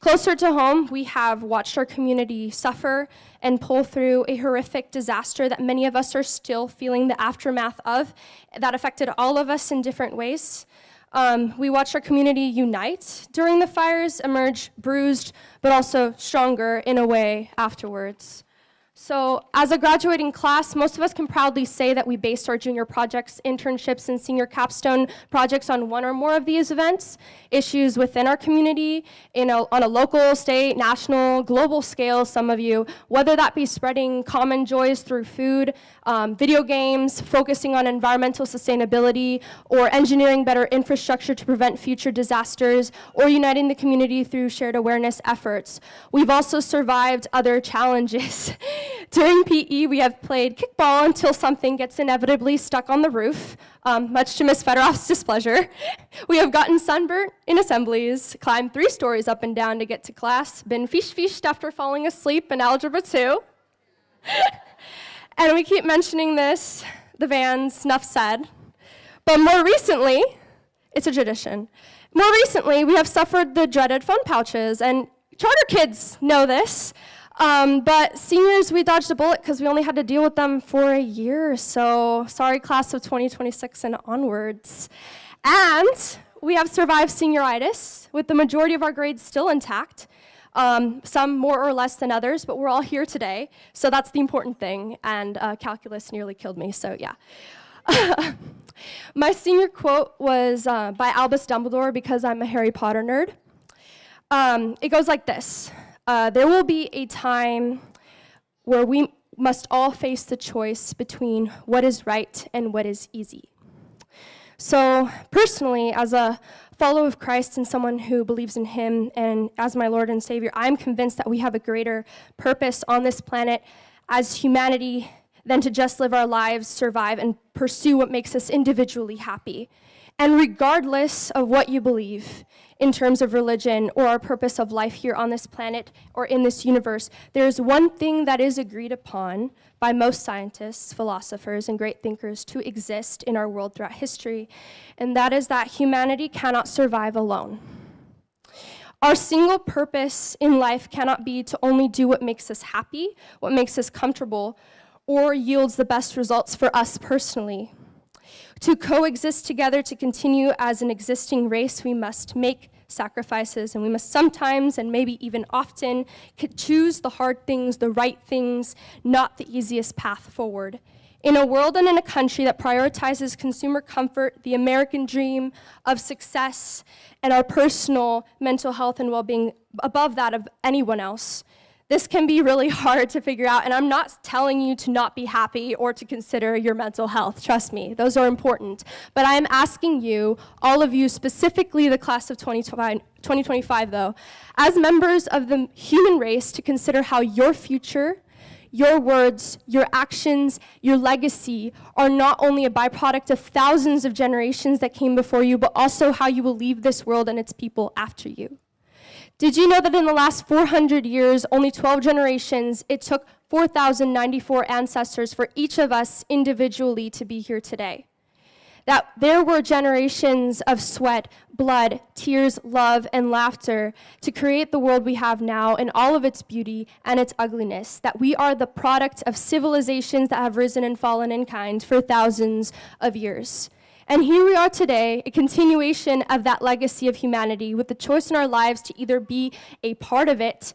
Closer to home, we have watched our community suffer and pull through a horrific disaster that many of us are still feeling the aftermath of, that affected all of us in different ways. We watched our community unite during the fires, emerge bruised, but also stronger in a way afterwards. So as a graduating class, most of us can proudly say that we based our junior projects, internships, and senior capstone projects on one or more of these events, issues within our community, on a local, state, national, global scale, some of you, whether that be spreading common joys through food, video games, focusing on environmental sustainability, or engineering better infrastructure to prevent future disasters, or uniting the community through shared awareness efforts. We've also survived other challenges. During PE, we have played kickball until something gets inevitably stuck on the roof, much to Ms. Federoff's displeasure. We have gotten sunburnt in assemblies, climbed 3 stories up and down to get to class, been fished after falling asleep in Algebra 2. And we keep mentioning this, the vans, enough said. But more recently, it's a tradition. More recently, we have suffered the dreaded phone pouches, and charter kids know this. But seniors, we dodged a bullet because we only had to deal with them for a year or so. Sorry, class of 2026 and onwards. And we have survived senioritis, with the majority of our grades still intact. Some more or less than others, but we're all here today, so that's the important thing, and calculus nearly killed me, so yeah. My senior quote was by Albus Dumbledore, because I'm a Harry Potter nerd. It goes like this. There will be a time where we must all face the choice between what is right and what is easy. So personally, as a follower of Christ and someone who believes in him and as my Lord and Savior, I'm convinced that we have a greater purpose on this planet as humanity than to just live our lives, survive, and pursue what makes us individually happy. And regardless of what you believe in terms of religion or our purpose of life here on this planet or in this universe, there's one thing that is agreed upon by most scientists, philosophers, and great thinkers to exist in our world throughout history, and that is that humanity cannot survive alone. Our single purpose in life cannot be to only do what makes us happy, what makes us comfortable, or yields the best results for us personally. To coexist together, to continue as an existing race, we must make sacrifices, and we must sometimes, and maybe even often, choose the hard things, the right things, not the easiest path forward. In a world and in a country that prioritizes consumer comfort, the American dream of success, and our personal mental health and well-being above that of anyone else, this can be really hard to figure out, and I'm not telling you to not be happy or to consider your mental health. Trust me, those are important. But I am asking you, all of you, specifically the class of 2025 though, as members of the human race, to consider how your future, your words, your actions, your legacy are not only a byproduct of thousands of generations that came before you, but also how you will leave this world and its people after you. Did you know that in the last 400 years, only 12 generations, it took 4,094 ancestors for each of us individually to be here today? That there were generations of sweat, blood, tears, love, and laughter to create the world we have now in all of its beauty and its ugliness. That we are the product of civilizations that have risen and fallen in kind for thousands of years. And here we are today, a continuation of that legacy of humanity with the choice in our lives to either be a part of it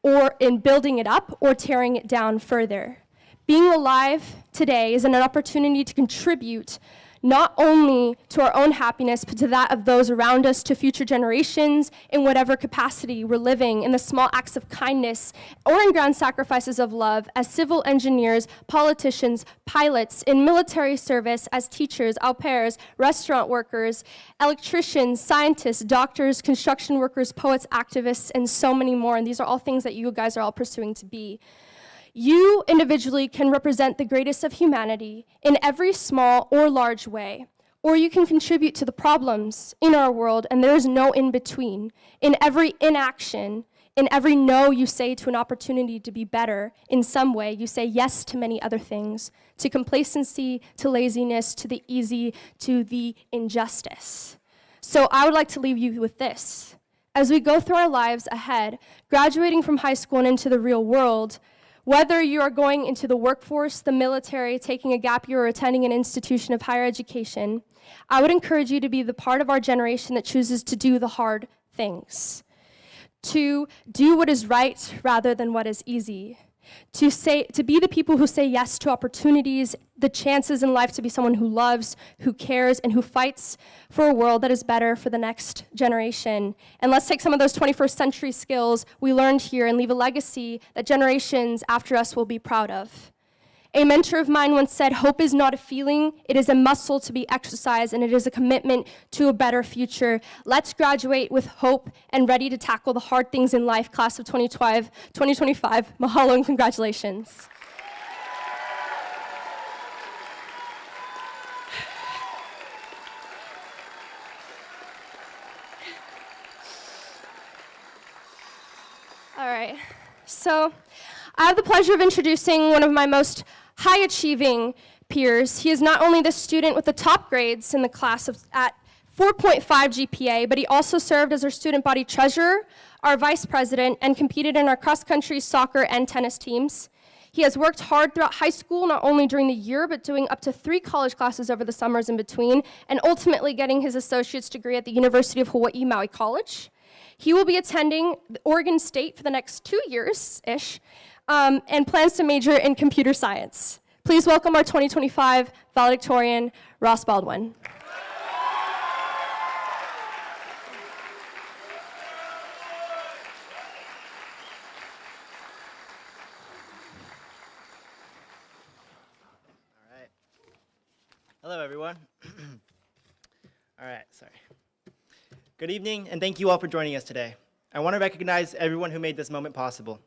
or in building it up or tearing it down further. Being alive today is an opportunity to contribute not only to our own happiness, but to that of those around us, to future generations, in whatever capacity we're living, in the small acts of kindness, or in grand sacrifices of love, as civil engineers, politicians, pilots, in military service, as teachers, au pairs, restaurant workers, electricians, scientists, doctors, construction workers, poets, activists, and so many more. And these are all things that you guys are all pursuing to be. You individually can represent the greatest of humanity in every small or large way, or you can contribute to the problems in our world, and there is no in between. In every inaction, in every no you say to an opportunity to be better in some way, you say yes to many other things, to complacency, to laziness, to the easy, to the injustice. So I would like to leave you with this. As we go through our lives ahead, graduating from high school and into the real world, whether you are going into the workforce, the military, taking a gap year, or attending an institution of higher education, I would encourage you to be the part of our generation that chooses to do the hard things, to do what is right rather than what is easy, to be the people who say yes to opportunities, the chances in life to be someone who loves, who cares, and who fights for a world that is better for the next generation. And let's take some of those 21st century skills we learned here and leave a legacy that generations after us will be proud of. A mentor of mine once said, "Hope is not a feeling, it is a muscle to be exercised, and it is a commitment to a better future." Let's graduate with hope and ready to tackle the hard things in life, class of 2025. Mahalo and congratulations. All right, so I have the pleasure of introducing one of my most high-achieving peers. He is not only the student with the top grades in the class at 4.5 GPA, but he also served as our student body treasurer, our vice president, and competed in our cross-country, soccer, and tennis teams. He has worked hard throughout high school, not only during the year, but doing up to 3 college classes over the summers in between, and ultimately getting his associate's degree at the University of Hawaii Maui College. He will be attending Oregon State for the next 2 years-ish, and plans to major in computer science. Please welcome our 2025 valedictorian, Ross Baldwin. All right. Hello, everyone. All right, sorry. Good evening, and thank you all for joining us today. I want to recognize everyone who made this moment possible,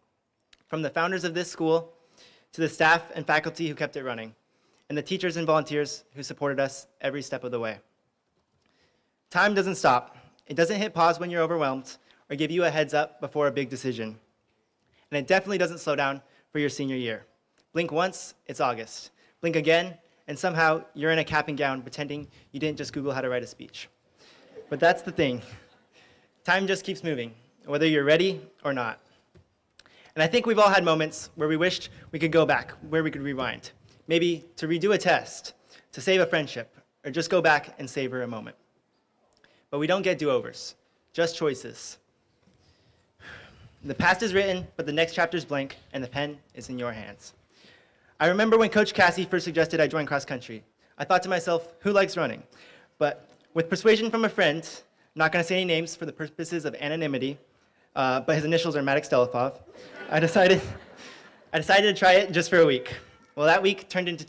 from the founders of this school to the staff and faculty who kept it running, and the teachers and volunteers who supported us every step of the way. Time doesn't stop. It doesn't hit pause when you're overwhelmed or give you a heads up before a big decision. And it definitely doesn't slow down for your senior year. Blink once, it's August. Blink again, and somehow you're in a cap and gown pretending you didn't just Google how to write a speech. But that's the thing. Time just keeps moving, whether you're ready or not. And I think we've all had moments where we wished we could go back, where we could rewind. Maybe to redo a test, to save a friendship, or just go back and savor a moment. But we don't get do-overs, just choices. The past is written, but the next chapter's blank, and the pen is in your hands. I remember when Coach Cassie first suggested I join cross country. I thought to myself, who likes running? But with persuasion from a friend, not gonna say any names for the purposes of anonymity, but his initials are Maddox Delafov, I decided to try it just for a week. Well, that week turned into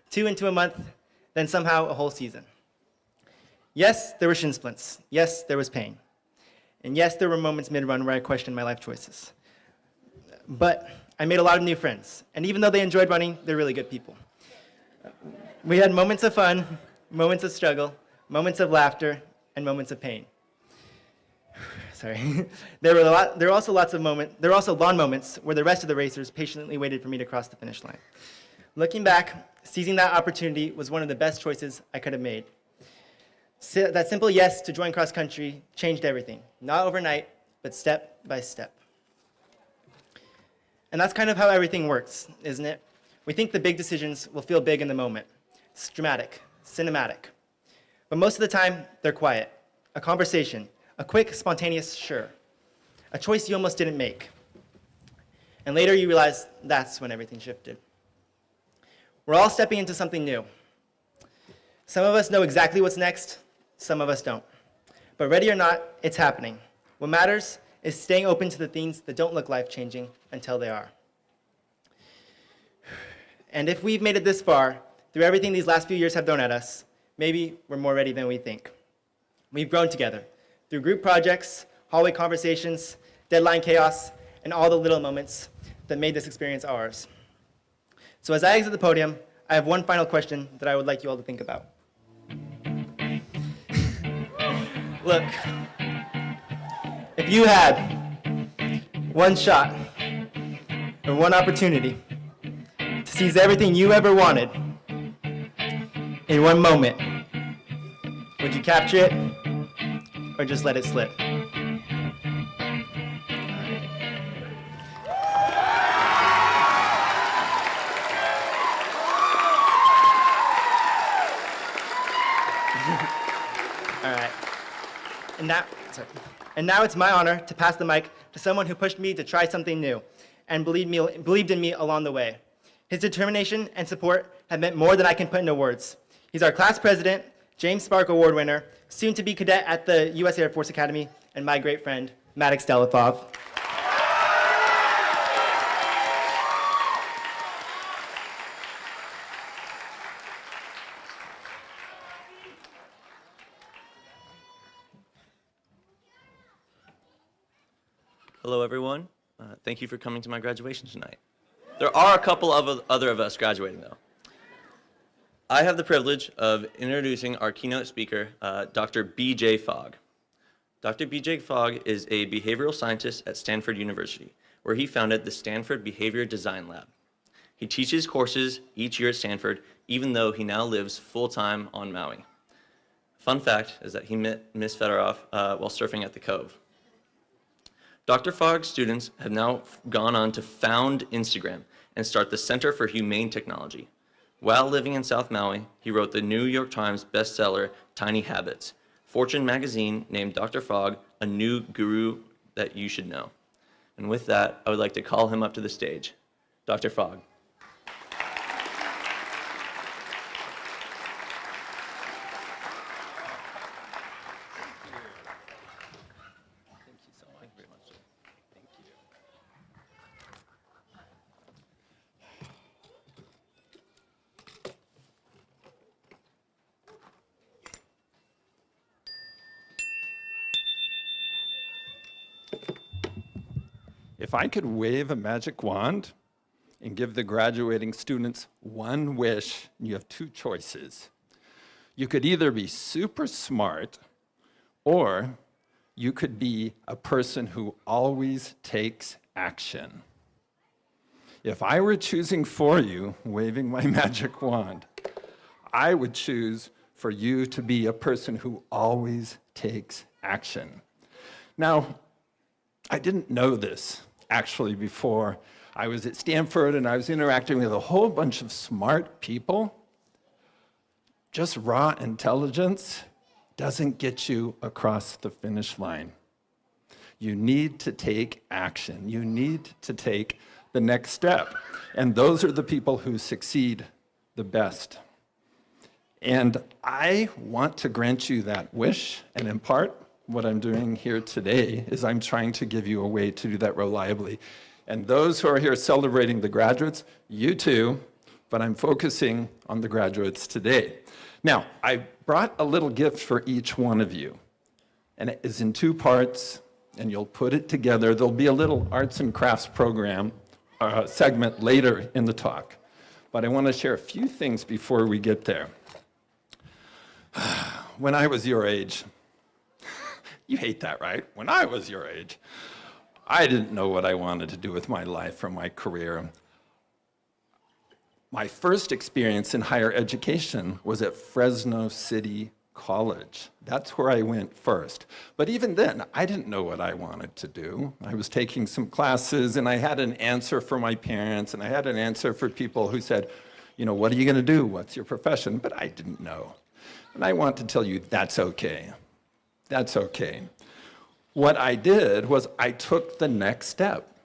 2 into a month, then somehow a whole season. Yes, there were shin splints. Yes, there was pain. And yes, there were moments mid-run where I questioned my life choices. But I made a lot of new friends, and even though they enjoyed running, they're really good people. We had moments of fun, moments of struggle, moments of laughter, and moments of pain. Sorry. There were also lawn moments where the rest of the racers patiently waited for me to cross the finish line. Looking back, seizing that opportunity was one of the best choices I could have made. That simple yes to join cross country changed everything. Not overnight, but step by step. And that's kind of how everything works, isn't it? We think the big decisions will feel big in the moment. It's dramatic, cinematic. But most of the time, they're quiet. A conversation, a quick, spontaneous sure. A choice you almost didn't make. And later you realize that's when everything shifted. We're all stepping into something new. Some of us know exactly what's next, some of us don't. But ready or not, it's happening. What matters is staying open to the things that don't look life-changing until they are. And if we've made it this far, through everything these last few years have thrown at us, maybe we're more ready than we think. We've grown together through group projects, hallway conversations, deadline chaos, and all the little moments that made this experience ours. So as I exit the podium, I have one final question that I would like you all to think about. Look, if you had one shot or one opportunity to seize everything you ever wanted in one moment, would you capture it or just let it slip? All right. And now it's my honor to pass the mic to someone who pushed me to try something new and believed in me along the way. His determination and support have meant more than I can put into words. He's our class president, James Spark Award winner, soon to be cadet at the U.S. Air Force Academy, and my great friend, Maddox Delafov. Hello, everyone. Thank you for coming to my graduation tonight. There are a couple of other of us graduating, though. I have the privilege of introducing our keynote speaker, Dr. B.J. Fogg. Dr. B.J. Fogg is a behavioral scientist at Stanford University, where he founded the Stanford Behavior Design Lab. He teaches courses each year at Stanford, even though he now lives full-time on Maui. Fun fact is that he met Ms. Fedorov while surfing at the Cove. Dr. Fogg's students have now gone on to found Instagram and start the Center for Humane Technology. While living in South Maui, he wrote the New York Times bestseller, Tiny Habits. Fortune magazine named Dr. Fogg a new guru that you should know. And with that, I would like to call him up to the stage. Dr. Fogg. If I could wave a magic wand and give the graduating students one wish, you have two choices. You could either be super smart, or you could be a person who always takes action. If I were choosing for you, waving my magic wand, I would choose for you to be a person who always takes action. Now, I didn't know this actually before I was at Stanford and I was interacting with a whole bunch of smart people. Just raw intelligence doesn't get you across the finish line. You need to take action. You need to take the next step. And those are the people who succeed the best. And I want to grant you that wish, and in part, what I'm doing here today is I'm trying to give you a way to do that reliably. And those who are here celebrating the graduates, you too, but I'm focusing on the graduates today. Now, I brought a little gift for each one of you, and it is in two parts, and you'll put it together. There'll be a little arts and crafts program segment later in the talk, but I want to share a few things before we get there. When I was your age, you hate that, right? When I was your age, I didn't know what I wanted to do with my life or my career. My first experience in higher education was at Fresno City College. That's where I went first. But even then, I didn't know what I wanted to do. I was taking some classes, and I had an answer for my parents, and I had an answer for people who said, you know, what are you going to do? What's your profession? But I didn't know. And I want to tell you that's okay. That's okay. What I did was I took the next step.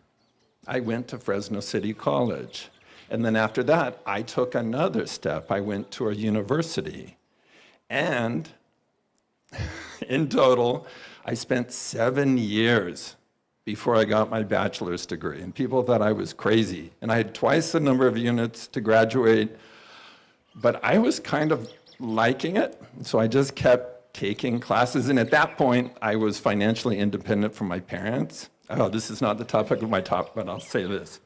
I went to Fresno City College. And then after that, I took another step. I went to a university. And in total, I spent 7 years before I got my bachelor's degree. And people thought I was crazy. And I had twice the number of units to graduate. But I was kind of liking it. So I just kept taking classes, and at that point, I was financially independent from my parents. Oh, this is not the topic of my talk, but I'll say this.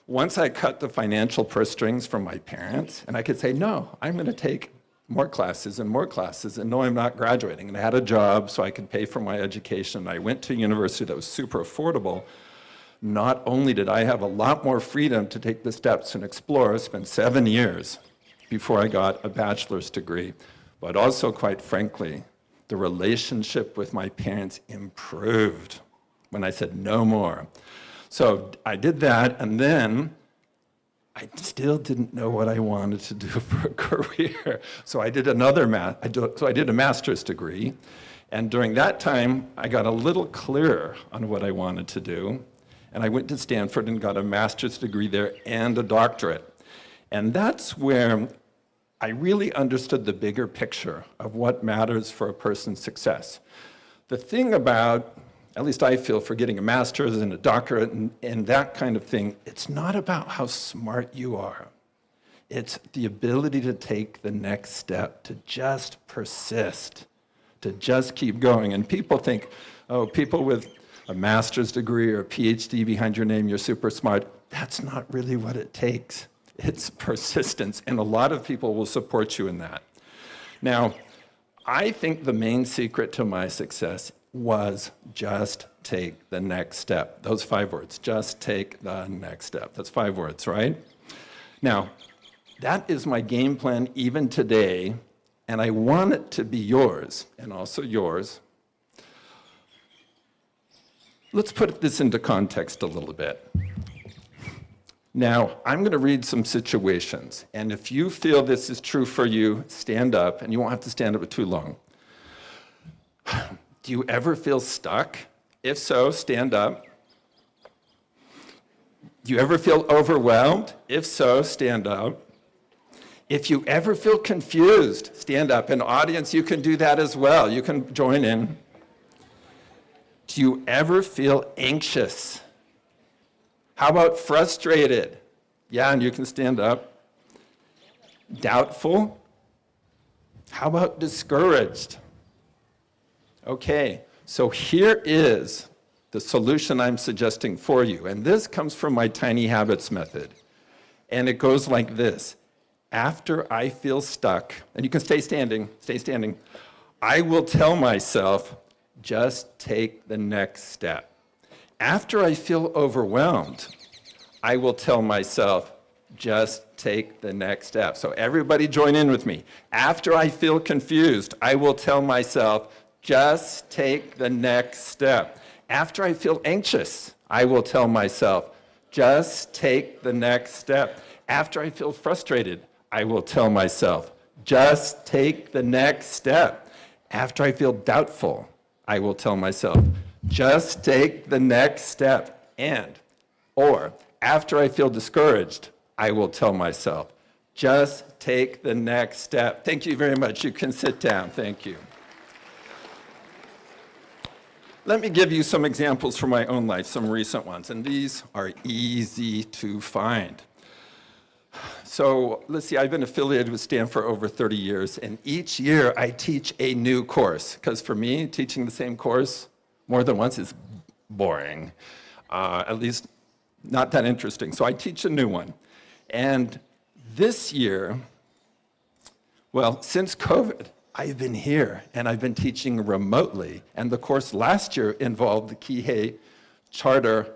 Once I cut the financial purse strings from my parents, and I could say, no, I'm going to take more classes, and no, I'm not graduating. And I had a job so I could pay for my education. I went to a university that was super affordable. Not only did I have a lot more freedom to take the steps and explore, spent 7 years before I got a bachelor's degree, but also, quite frankly, the relationship with my parents improved when I said no more. So I did that, and then I still didn't know what I wanted to do for a career. So I did I did a master's degree, and during that time, I got a little clearer on what I wanted to do, and I went to Stanford and got a master's degree there and a doctorate. And that's where I really understood the bigger picture of what matters for a person's success. The thing about, at least I feel, for getting a master's and a doctorate and that kind of thing, it's not about how smart you are. It's the ability to take the next step, to just persist, to just keep going. And people think, oh, people with a master's degree or a PhD behind your name, you're super smart. That's not really what it takes. It's persistence, and a lot of people will support you in that. Now, I think the main secret to my success was just take the next step. Those 5 words, just take the next step. That's 5 words, right? Now, that is my game plan even today, and I want it to be yours, and also yours. Let's put this into context a little bit. Now, I'm going to read some situations, and if you feel this is true for you, stand up, and you won't have to stand up for too long. Do you ever feel stuck? If so, stand up. Do you ever feel overwhelmed? If so, stand up. If you ever feel confused, stand up. And audience, you can do that as well. You can join in. Do you ever feel anxious? How about frustrated? Yeah, and you can stand up. Doubtful? How about discouraged? Okay, so here is the solution I'm suggesting for you. And this comes from my Tiny Habits method. And it goes like this. After I feel stuck, and you can stay standing, I will tell myself, just take the next step. After I feel overwhelmed, I will tell myself, just take the next step. So everybody join in with me. After I feel confused, I will tell myself, just take the next step. After I feel anxious, I will tell myself, just take the next step. After I feel frustrated, I will tell myself, just take the next step. After I feel doubtful, I will tell myself, just take the next step. Or after I feel discouraged, I will tell myself, just take the next step. Thank you very much. You can sit down. Thank you. Let me give you some examples from my own life, some recent ones, and these are easy to find. So let's see, I've been affiliated with Stanford for over 30 years, and each year I teach a new course, because for me, teaching the same course more than once is boring, at least not that interesting. So I teach a new one. And this year, well, since COVID, I've been here, and I've been teaching remotely. And the course last year involved the Kihei charter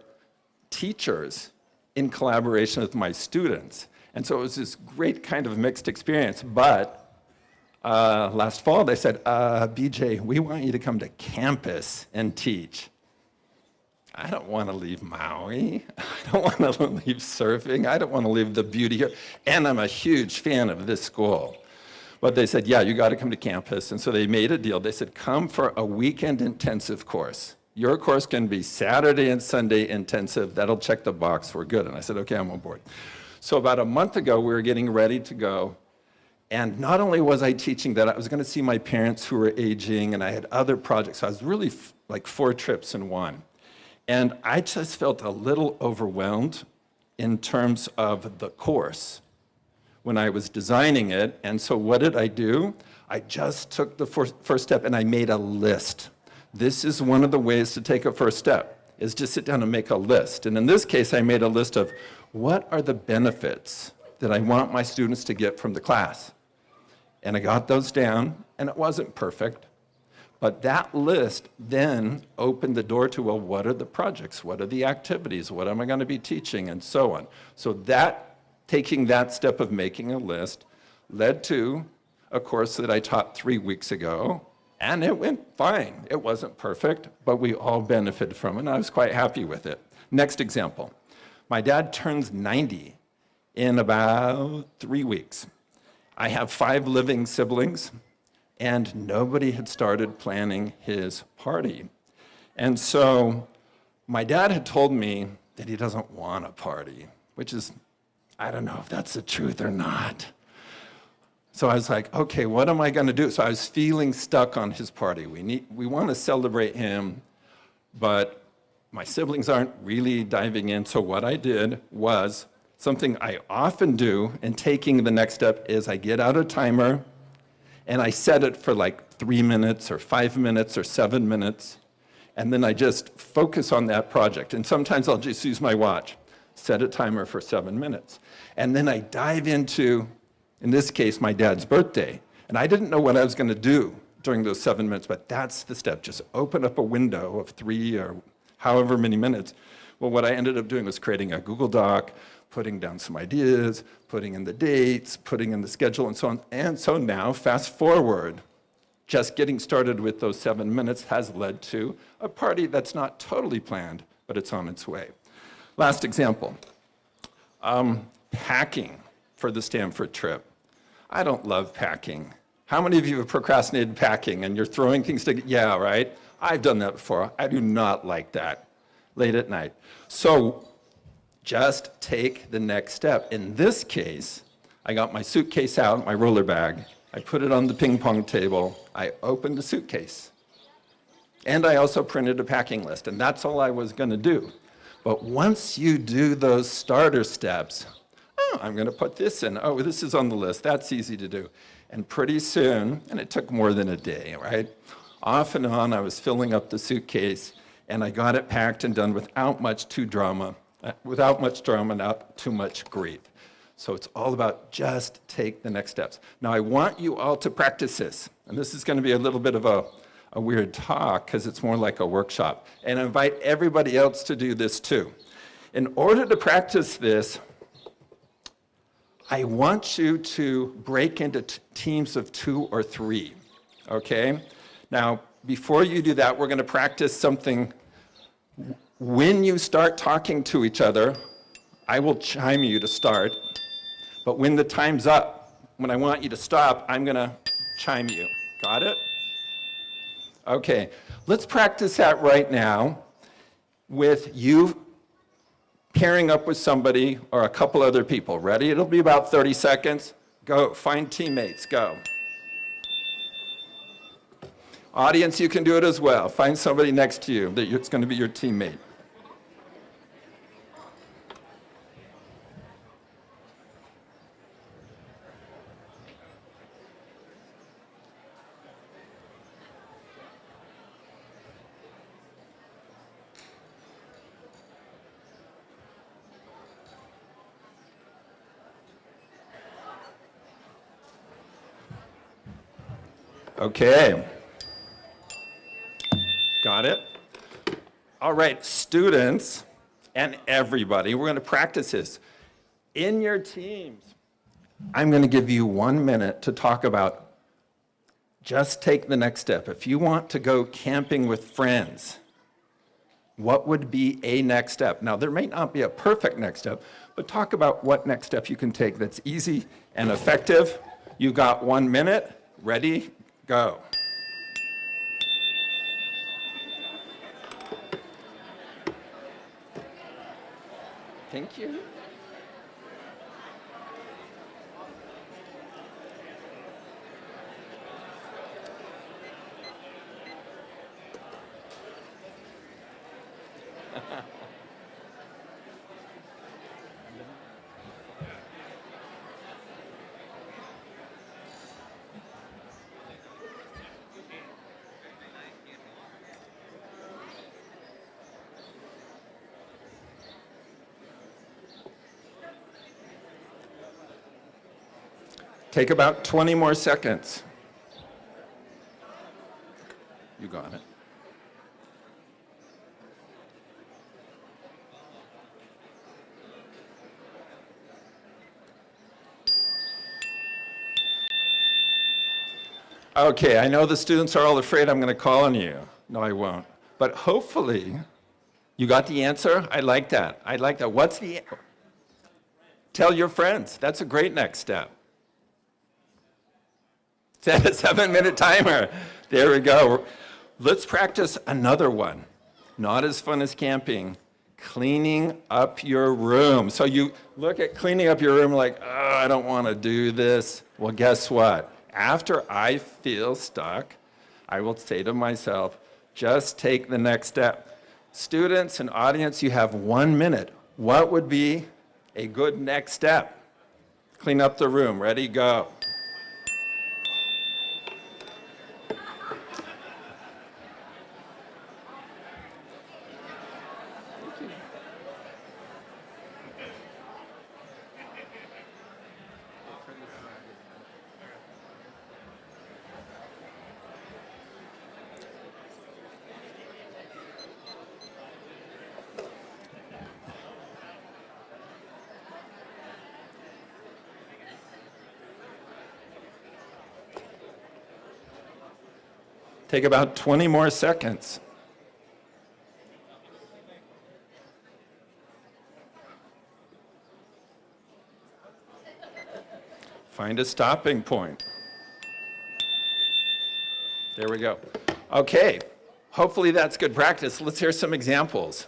teachers in collaboration with my students. And so it was this great kind of mixed experience. But last fall, they said, BJ, we want you to come to campus and teach. I don't want to leave Maui. I don't want to leave surfing. I don't want to leave the beauty here. And I'm a huge fan of this school. But they said, yeah, you got to come to campus. And so they made a deal. They said, come for a weekend intensive course. Your course can be Saturday and Sunday intensive. That'll check the box. We're good. And I said, okay, I'm on board. So about a month ago, we were getting ready to go. And not only was I teaching that, I was going to see my parents who were aging, and I had other projects. So I was really like 4 trips in one. And I just felt a little overwhelmed in terms of the course when I was designing it. And so what did I do? I just took the first step and I made a list. This is one of the ways to take a first step. is to sit down and make a list. And in this case, I made a list of what are the benefits that I want my students to get from the class. And I got those down, and it wasn't perfect. But that list then opened the door to, well, what are the projects? What are the activities? What am I going to be teaching? And so on. So that, taking that step of making a list led to a course that I taught 3 weeks ago, and it went fine. It wasn't perfect, but we all benefited from it, and I was quite happy with it. Next example. My dad turns 90 in about 3 weeks. I have 5 living siblings, and nobody had started planning his party. And so my dad had told me that he doesn't want a party, which is, I don't know if that's the truth or not. So I was like, okay, what am I going to do? So I was feeling stuck on his party. We want to celebrate him, but my siblings aren't really diving in. So what I did was something I often do, and taking the next step is I get out a timer, and I set it for like 3 minutes or 5 minutes or 7 minutes, and then I just focus on that project. And sometimes I'll just use my watch, set a timer for 7 minutes. And then I dive into, in this case, my dad's birthday. And I didn't know what I was going to do during those 7 minutes, but that's the step. Just open up a window of 3 or however many minutes. Well, what I ended up doing was creating a Google Doc, putting down some ideas, putting in the dates, putting in the schedule, and so on. And so now, fast forward, just getting started with those 7 minutes has led to a party that's not totally planned, but it's on its way. Last example, packing for the Stanford trip. I don't love packing. How many of you have procrastinated packing and you're throwing things together? Yeah, right? I've done that before. I do not like that late at night. So just take the next step. In this case, I got my suitcase out, my roller bag. I put it on the ping pong table. I opened the suitcase. And I also printed a packing list, and that's all I was going to do. But once you do those starter steps, oh, I'm going to put this in. Oh, this is on the list. That's easy to do. And pretty soon, and it took more than a day, right? Off and on, I was filling up the suitcase, and I got it packed and done without much drama, not too much grief. So it's all about just take the next steps. Now, I want you all to practice this. And this is going to be a little bit of a weird talk because it's more like a workshop. And I invite everybody else to do this too. In order to practice this, I want you to break into teams of 2 or 3, okay? Now, before you do that, we're going to practice something. When you start talking to each other, I will chime you to start. But when the time's up, when I want you to stop, I'm going to chime you. Got it? Okay, let's practice that right now with you pairing up with somebody or a couple other people. Ready? It'll be about 30 seconds. Go, find teammates, go. Audience, you can do it as well. Find somebody next to you that it's going to be your teammate. Okay. Got it? All right, students and everybody, we're going to practice this. In your teams, I'm going to give you 1 minute to talk about just take the next step. If you want to go camping with friends, what would be a next step? Now, there may not be a perfect next step, but talk about what next step you can take that's easy and effective. You got 1 minute. Ready? Go. Thank you. Take about 20 more seconds. You got it. Okay, I know the students are all afraid I'm going to call on you. No, I won't. But hopefully, you got the answer? I like that. I like that. What's the... Tell your friends. That's a great next step. Set a 7-minute timer. There we go. Let's practice another one. Not as fun as camping. Cleaning up your room. So you look at cleaning up your room like, oh, I don't want to do this. Well, guess what? After I feel stuck, I will say to myself, just take the next step. Students and audience, you have 1 minute. What would be a good next step? Clean up the room. Ready, go. Take about 20 more seconds. Find a stopping point. There we go. Okay, hopefully that's good practice. Let's hear some examples.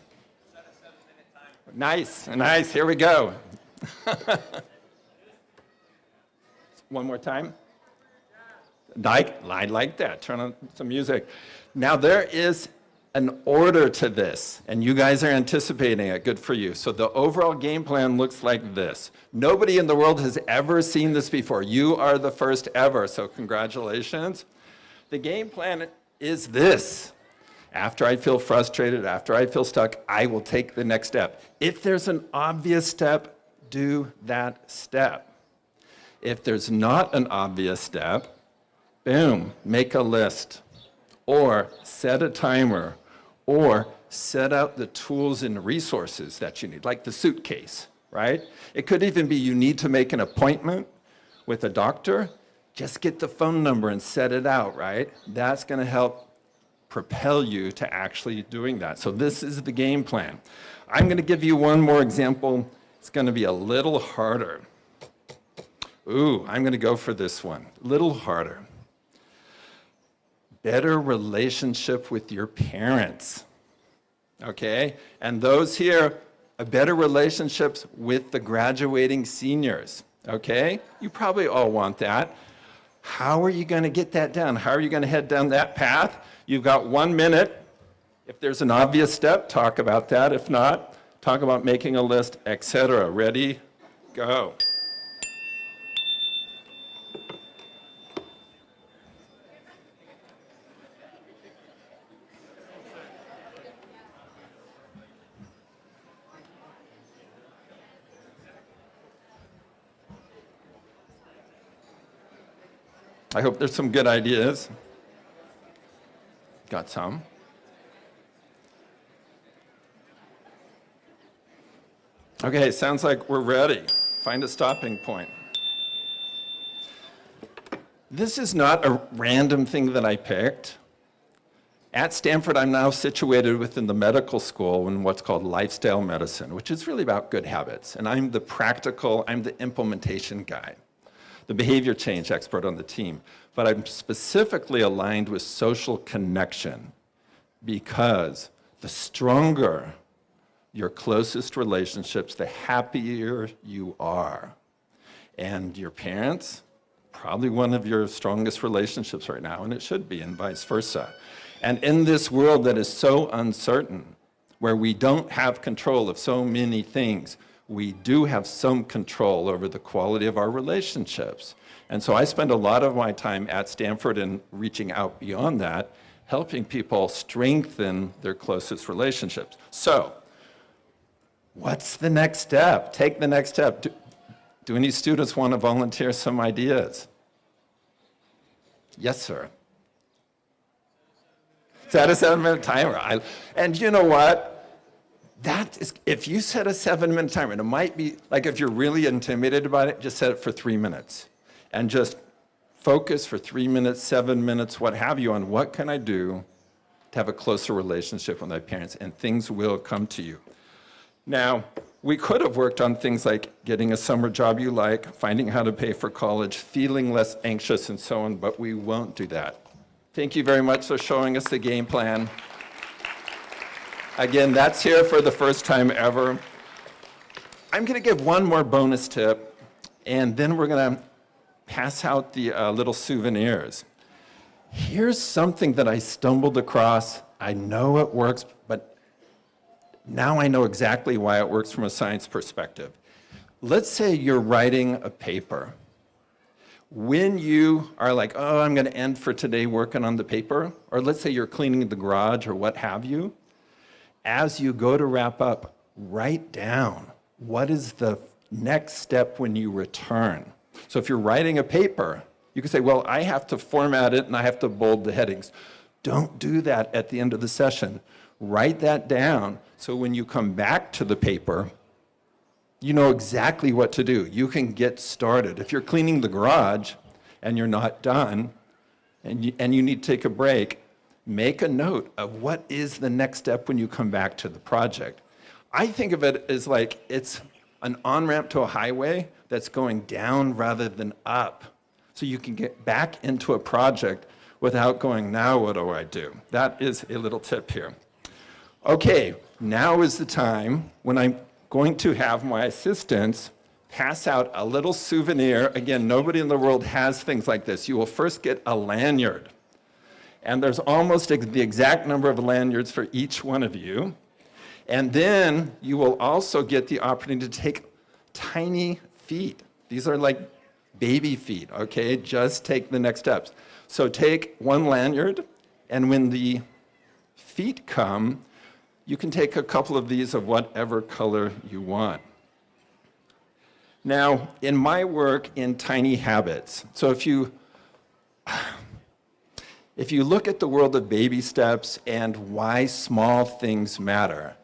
Nice, nice, here we go. One more time. I like that. Turn on some music. Now there is an order to this, and you guys are anticipating it. Good for you. So the overall game plan looks like this. Nobody in the world has ever seen this before. You are the first ever, so congratulations. The game plan is this. After I feel frustrated, after I feel stuck, I will take the next step. If there's an obvious step, do that step. If there's not an obvious step, boom, make a list, or set a timer, or set out the tools and resources that you need, like the suitcase, right? It could even be you need to make an appointment with a doctor. Just get the phone number and set it out, right? That's going to help propel you to actually doing that. So this is the game plan. I'm going to give you one more example. It's going to be a little harder. Ooh, I'm going to go for this one. A little harder. Better relationship with your parents, okay? And those here, a better relationships with the graduating seniors, okay? You probably all want that. How are you going to get that done? How are you going to head down that path? You've got 1 minute. If there's an obvious step, talk about that. If not, talk about making a list, etc. Ready? Go. I hope there's some good ideas. Got some? Okay, sounds like we're ready. Find a stopping point. This is not a random thing that I picked. At Stanford, I'm now situated within the medical school in what's called lifestyle medicine, which is really about good habits. And I'm the implementation guy, the behavior change expert on the team. But I'm specifically aligned with social connection because the stronger your closest relationships, the happier you are. And your parents, probably one of your strongest relationships right now, and it should be, and vice versa. And in this world that is so uncertain, where we don't have control of so many things, we do have some control over the quality of our relationships. And so I spend a lot of my time at Stanford and reaching out beyond that, helping people strengthen their closest relationships. So, what's the next step? Take the next step. Do any students want to volunteer some ideas? Yes, sir. Set a 7-minute timer. And you know what? That is, if you set a 7-minute timer, and it might be, like if you're really intimidated about it, just set it for 3 minutes. And just focus for 3 minutes, 7 minutes, what have you, on what can I do to have a closer relationship with my parents, and things will come to you. Now, we could have worked on things like getting a summer job you like, finding how to pay for college, feeling less anxious, and so on, but we won't do that. Thank you very much for showing us the game plan. Again, that's here for the first time ever. I'm going to give one more bonus tip, and then we're going to pass out the little souvenirs. Here's something that I stumbled across. I know it works, but now I know exactly why it works from a science perspective. Let's say you're writing a paper. When you are like, oh, I'm going to end for today working on the paper, or let's say you're cleaning the garage or what have you, as you go to wrap up, write down what is the next step when you return. So if you're writing a paper, you can say, well, I have to format it and I have to bold the headings. Don't do that at the end of the session. Write that down so when you come back to the paper, you know exactly what to do. You can get started. If you're cleaning the garage and you're not done and you need to take a break, make a note of what is the next step when you come back to the project. I think of it as like it's an on-ramp to a highway that's going down rather than up. So you can get back into a project without going, now what do I do? That is a little tip here. Okay, now is the time when I'm going to have my assistants pass out a little souvenir. Again, nobody in the world has things like this. You will first get a lanyard. And there's almost the exact number of lanyards for each one of you. And then you will also get the opportunity to take tiny feet. These are like baby feet, okay? Just take the next steps. So take one lanyard, and when the feet come, you can take a couple of these of whatever color you want. Now, in my work in Tiny Habits, so if you look at the world of baby steps and why small things matter,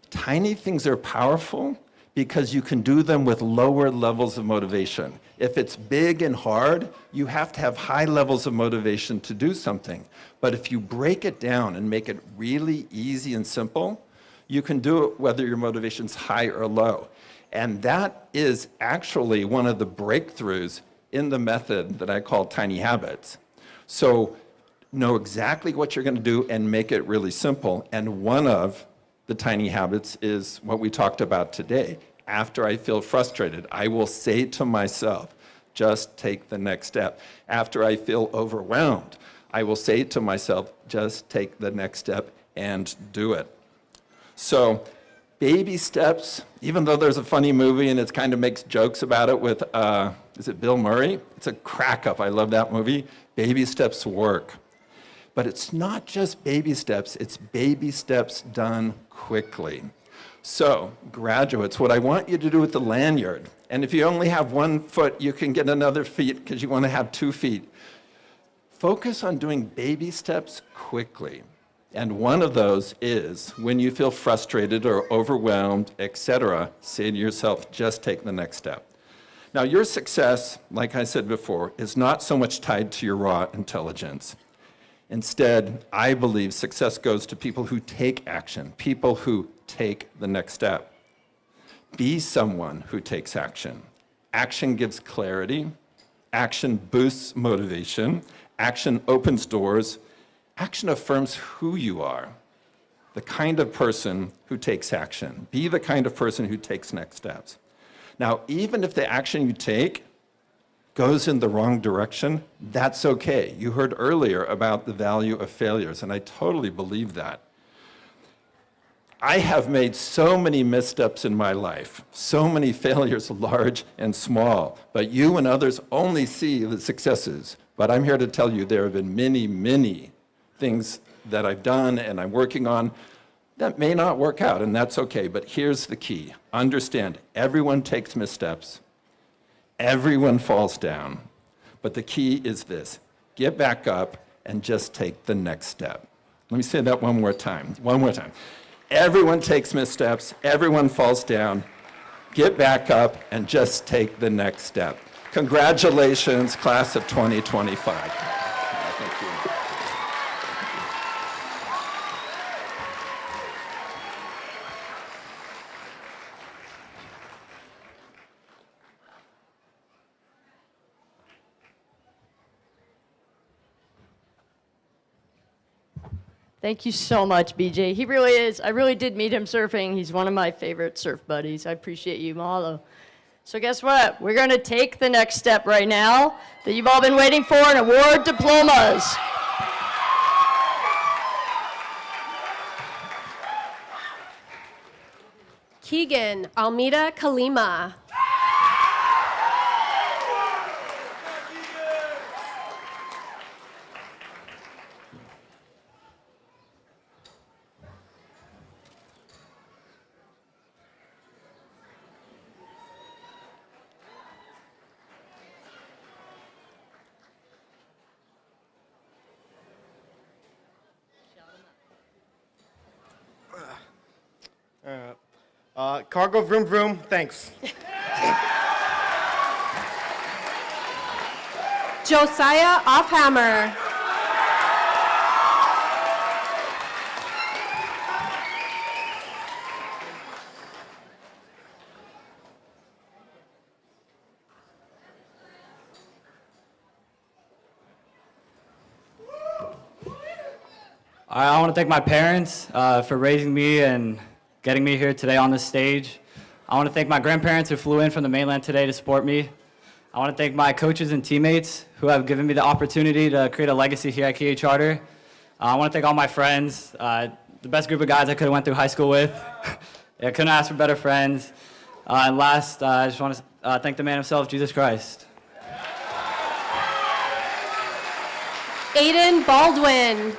tiny things are powerful because you can do them with lower levels of motivation. If it's big and hard, you have to have high levels of motivation to do something. But if you break it down and make it really easy and simple, you can do it whether your motivation's high or low. And that is actually one of the breakthroughs in the method that I call Tiny Habits. So know exactly what you're going to do and make it really simple. And one of the tiny habits is what we talked about today. After I feel frustrated, I will say to myself, just take the next step. After I feel overwhelmed, I will say to myself, just take the next step and do it. So baby steps, even though there's a funny movie and it kind of makes jokes about it with, is it Bill Murray? It's a crack up. I love that movie. Baby steps work. But it's not just baby steps, it's baby steps done quickly. So, graduates, what I want you to do with the lanyard, and if you only have 1 foot, you can get another feet because you want to have 2 feet. Focus on doing baby steps quickly. And one of those is when you feel frustrated or overwhelmed, etc., say to yourself, just take the next step. Now, your success, like I said before, is not so much tied to your raw intelligence. Instead, I believe success goes to people who take action, people who take the next step. Be someone who takes action. Action gives clarity. Action boosts motivation. Action opens doors. Action affirms who you are, the kind of person who takes action. Be the kind of person who takes next steps. Now, even if the action you take goes in the wrong direction, that's okay. You heard earlier about the value of failures, and I totally believe that. I have made so many missteps in my life, so many failures, large and small, but you and others only see the successes. But I'm here to tell you there have been many, many things that I've done and I'm working on that may not work out, and that's okay. But here's the key. Understand, everyone takes missteps. Everyone falls down. But the key is this: get back up and just take the next step. Let me say that one more time. One more time. Everyone takes missteps. Everyone falls down. Get back up and just take the next step. Congratulations, class of 2025. Thank you. Thank you so much, BJ. He really is. I really did meet him surfing. He's one of my favorite surf buddies. I appreciate you, mahalo. So guess what? We're going to take the next step right now that you've all been waiting for, and award diplomas. Keegan Almeida Kalima. Cargo vroom vroom, thanks. Josiah Offhammer. I want to thank my parents for raising me and getting me here today on this stage. I want to thank my grandparents who flew in from the mainland today to support me. I want to thank my coaches and teammates who have given me the opportunity to create a legacy here at Kihei Charter. I want to thank all my friends, the best group of guys I could have went through high school with. I couldn't ask for better friends. And last, I just want to thank the man himself, Jesus Christ. Aiden Baldwin.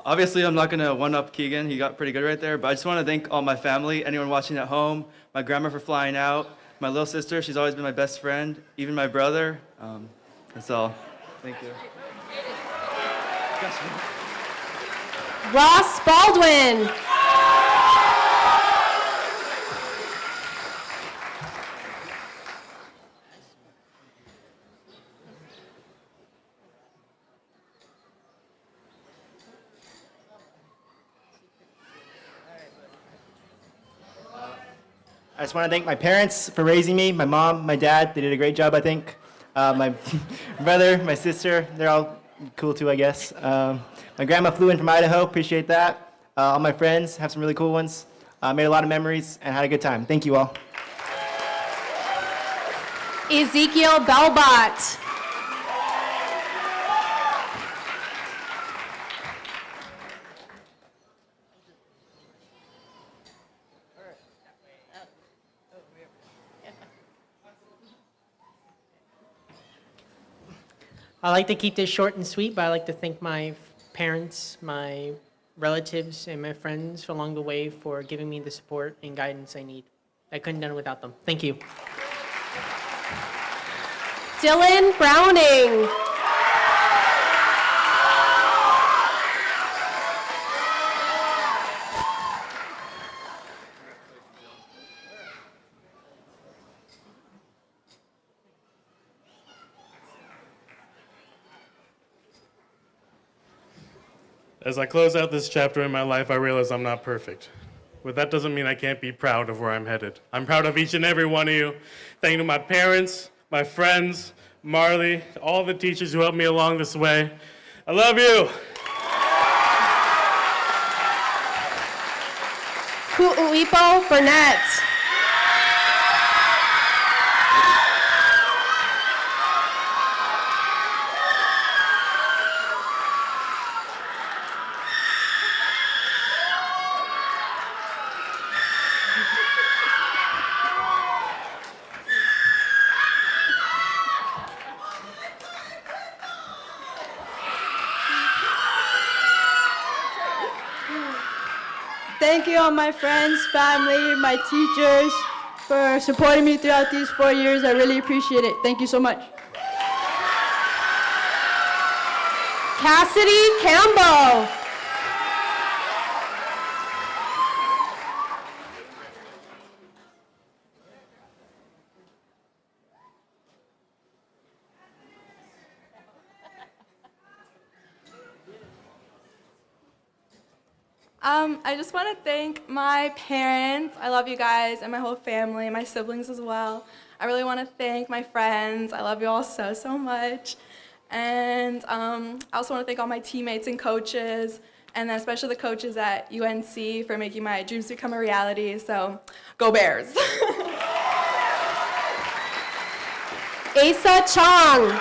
Obviously, I'm not going to one-up Keegan. He got pretty good right there. But I just want to thank all my family, anyone watching at home, my grandma for flying out, my little sister. She's always been my best friend, even my brother. That's all. Thank you. Ross Baldwin. I just want to thank my parents for raising me, my mom, my dad. They did a great job, I think. My brother, my sister, they're all cool too, I guess. My grandma flew in from Idaho, appreciate that. All my friends, have some really cool ones. Made a lot of memories and had a good time. Thank you all. Ezekiel Belbot. I like to keep this short and sweet, but I like to thank my parents, my relatives, and my friends along the way for giving me the support and guidance I need. I couldn't have done it without them. Thank you. Dylan Browning. As I close out this chapter in my life, I realize I'm not perfect. But that doesn't mean I can't be proud of where I'm headed. I'm proud of each and every one of you. Thank you to my parents, my friends, Marley, all the teachers who helped me along this way. I love you. Ku'uipo Burnett. Thank you all my friends, family, my teachers for supporting me throughout these 4 years. I really appreciate it. Thank you so much. Cassidy Campbell. I just want to thank my parents. I love you guys and my whole family, my siblings as well. I really want to thank my friends. I love you all so, so much. And I also want to thank all my teammates and coaches, and especially the coaches at UNC for making my dreams become a reality. So, go Bears. Asa Chong.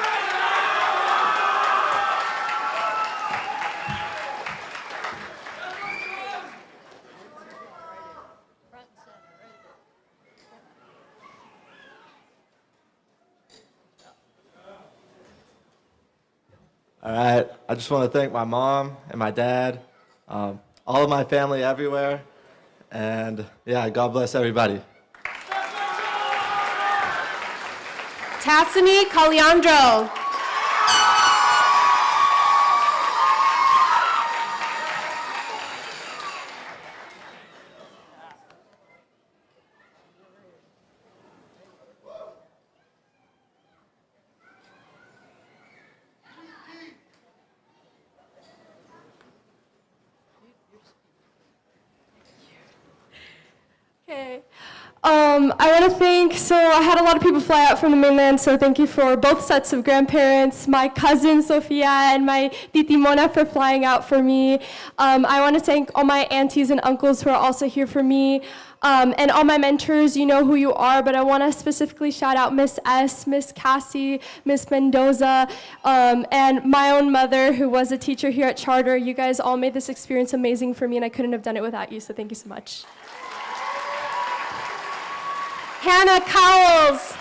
All right, I just want to thank my mom and my dad, all of my family everywhere, and yeah, God bless everybody. Tassini Caliandro. Okay. I want to thank, so I had a lot of people fly out from the mainland, so thank you for both sets of grandparents, my cousin Sofia and my titi Mona for flying out for me. I want to thank all my aunties and uncles who are also here for me, and all my mentors. You know who you are, but I want to specifically shout out Miss S, Miss Cassie, Miss Mendoza, and my own mother who was a teacher here at Charter. You guys all made this experience amazing for me, and I couldn't have done it without you, so thank you so much. Hannah Cowles.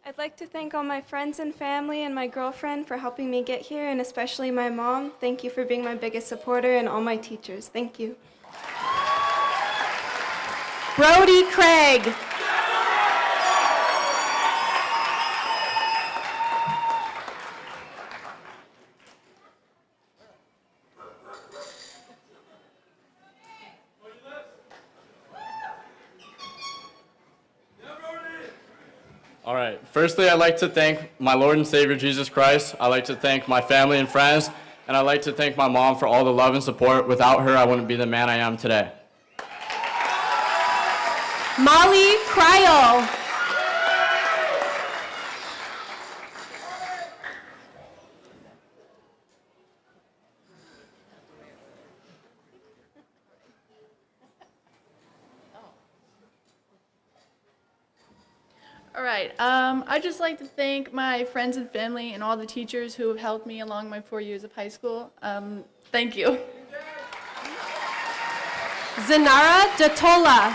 I'd like to thank all my friends and family and my girlfriend for helping me get here, and especially my mom. Thank you for being my biggest supporter, and all my teachers. Thank you. Brody Craig. All right. Firstly, I'd like to thank my Lord and Savior Jesus Christ. I'd like to thank my family and friends, and I'd like to thank my mom for all the love and support. Without her, I wouldn't be the man I am today. Molly Cryle. All right. I'd just like to thank my friends and family and all the teachers who have helped me along my 4 years of high school. Thank you. Zanara Datola.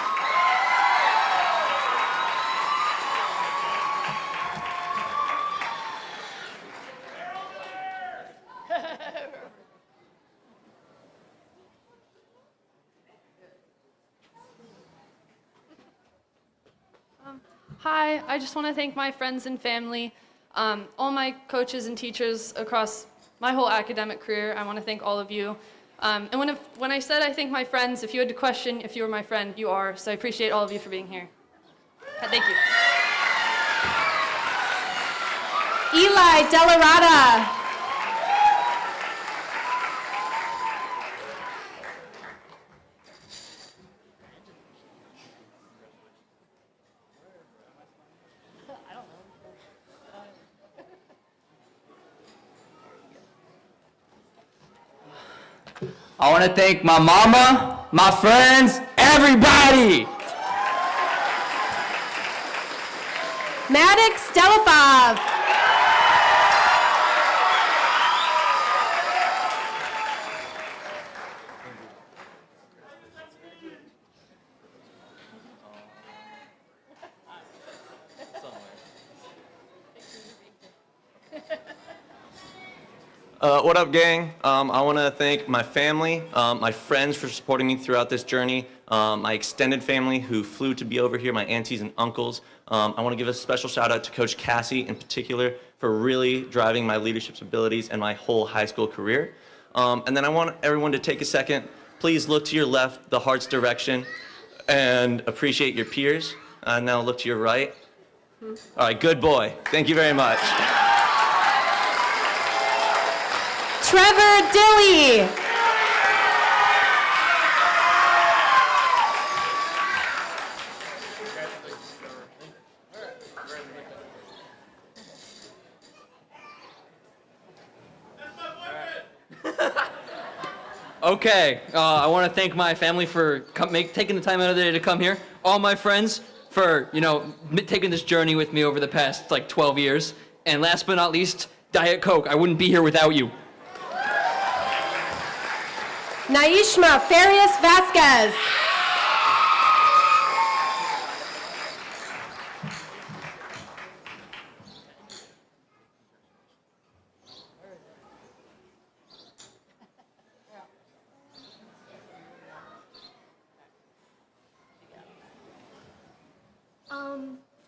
Hi, I just want to thank my friends and family, all my coaches and teachers across my whole academic career. I want to thank all of you. And when I said I thank my friends, if you had to question if you were my friend, you are. So I appreciate all of you for being here. Thank you. Eli Delarada. I want to thank my mama, my friends, everybody. Maddox Delafov. What up, gang? I want to thank my family, my friends for supporting me throughout this journey, my extended family who flew to be over here, my aunties and uncles. I want to give a special shout out to Coach Cassie in particular for really driving my leadership abilities and my whole high school career. And then I want everyone to take a second. Please look to your left, the heart's direction, and appreciate your peers. Now look to your right. All right, good boy. Thank you very much. Trevor Dilly. Okay, I want to thank my family for taking the time out of the day to come here. All my friends for, taking this journey with me over the past, 12 years. And last but not least, Diet Coke. I wouldn't be here without you. Naishma Farias Vasquez.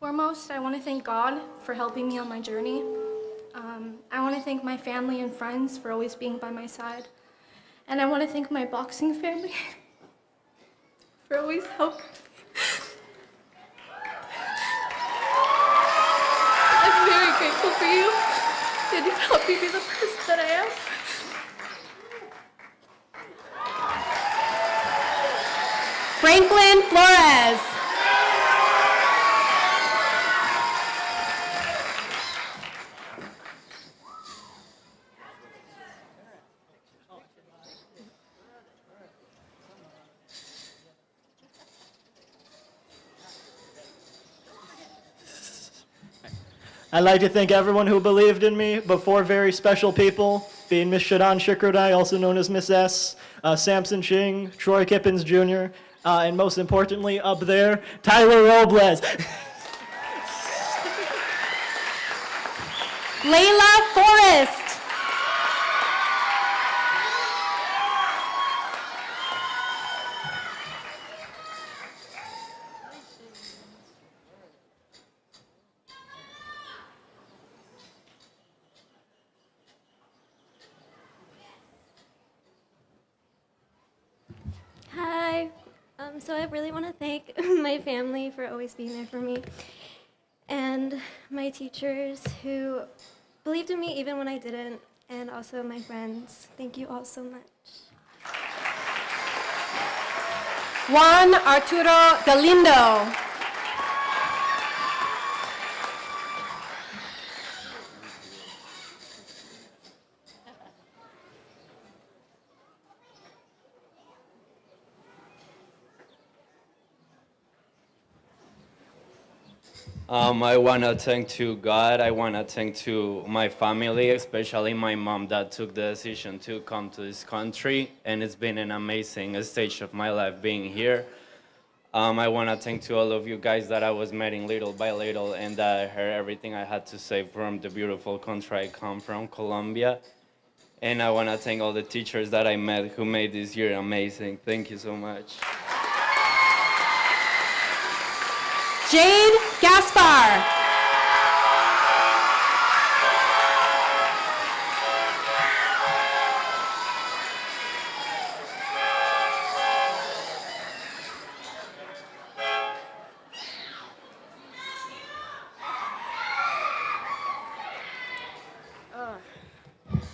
Foremost, I want to thank God for helping me on my journey. I want to thank my family and friends for always being by my side. And I want to thank my boxing family for always helping me. I'm very grateful for you, and you've helped me be the person that I am. Franklin Flores. I'd like to thank everyone who believed in me, but four very special people, being Miss Shadan Shikradai, also known as Miss S, Samson Ching, Troy Kippens Jr., and most importantly, up there, Tyler Robles. Layla Forrest. Hi. So I really want to thank my family for always being there for me, and my teachers who believed in me even when I didn't, and also my friends. Thank you all so much. Juan Arturo Galindo. I want to thank to God. I want to thank to my family, especially my mom that took the decision to come to this country. And it's been an amazing stage of my life being here. I want to thank to all of you guys that I was meeting little by little and that I heard everything I had to say from the beautiful country I come from, Colombia. And I want to thank all the teachers that I met who made this year amazing. Thank you so much. Jade Gaspar.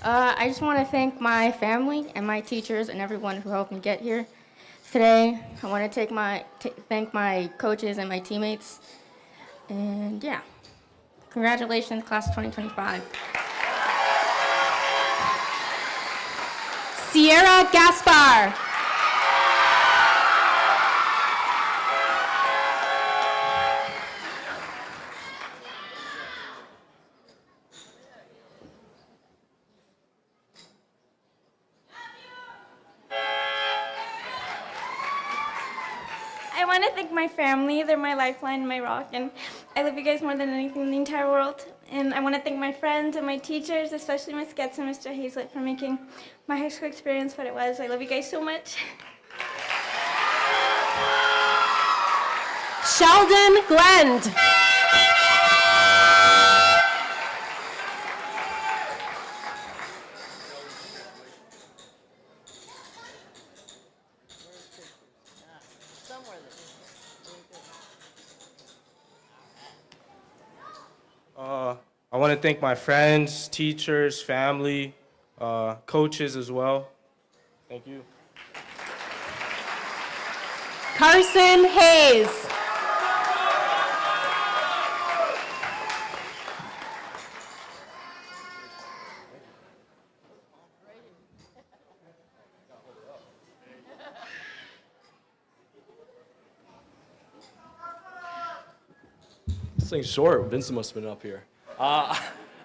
I just want to thank my family and my teachers and everyone who helped me get here today. I want to thank my coaches and my teammates. And yeah, congratulations, class of 2025. Sierra Gaspar. I I want to thank my family. They're my lifeline and my rock, and I love you guys more than anything in the entire world. And I want to thank my friends and my teachers, especially Ms. Getz and Mr. Hazlett, for making my high school experience what it was. I love you guys so much. Sheldon Glend. I want to thank my friends, teachers, family, coaches as well. Thank you. Carson Hayes. This thing's short. Vincent must have been up here. I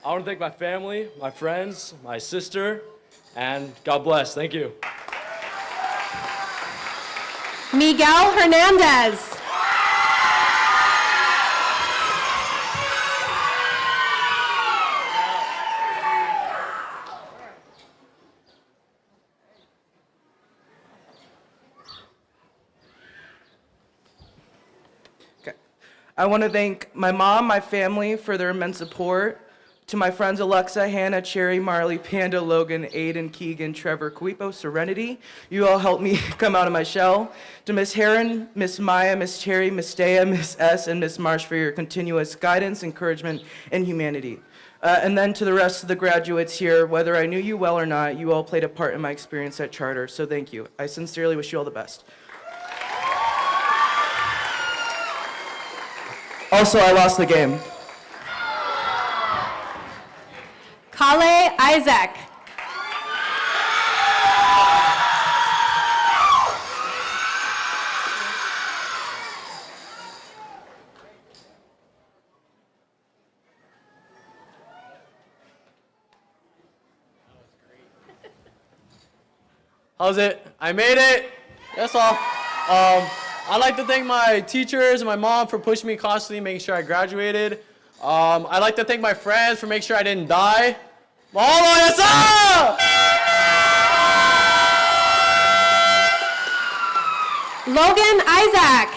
want to thank my family, my friends, my sister, and God bless. Thank you. Miguel Hernandez. I want to thank my mom, my family for their immense support. To my friends Alexa, Hannah, Cherry, Marley, Panda, Logan, Aiden, Keegan, Trevor, Quipo, Serenity, you all helped me come out of my shell. To Miss Heron, Miss Maya, Miss Cherry, Miss Dea, Miss S, and Miss Marsh for your continuous guidance, encouragement, and humanity. And then to the rest of the graduates here, whether I knew you well or not, you all played a part in my experience at Charter, so thank you. I sincerely wish you all the best. Also, I lost the game. Kale Isaac. How's it? I made it. That's all. I'd like to thank my teachers and my mom for pushing me constantly, making sure I graduated. I'd like to thank my friends for making sure I didn't die. Mahalo, yes, sir! Logan Isaac.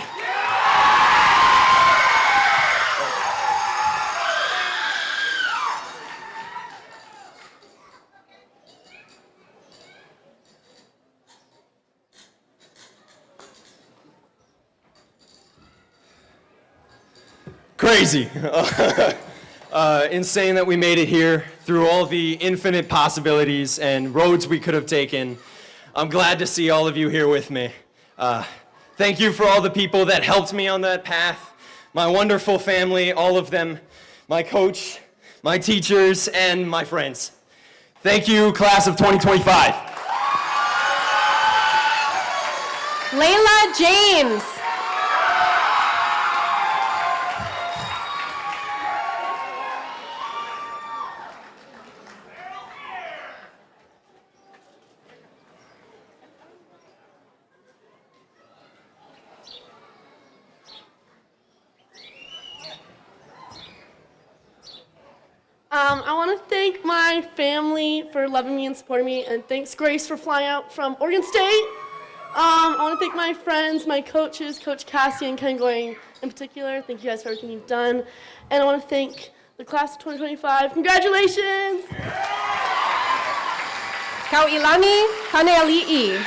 Crazy. Insane that we made it here through all the infinite possibilities and roads we could have taken. I'm glad to see all of you here with me. Thank you for all the people that helped me on that path. My wonderful family, all of them, my coach, my teachers, and my friends. Thank you, class of 2025. Layla James. I want to thank my family for loving me and supporting me, and thanks Grace for flying out from Oregon State. I want to thank my friends, my coaches, Coach Cassie and Ken Goring in particular. Thank you guys for everything you've done. And I want to thank the class of 2025. Congratulations! Kauilani Kaneali'i.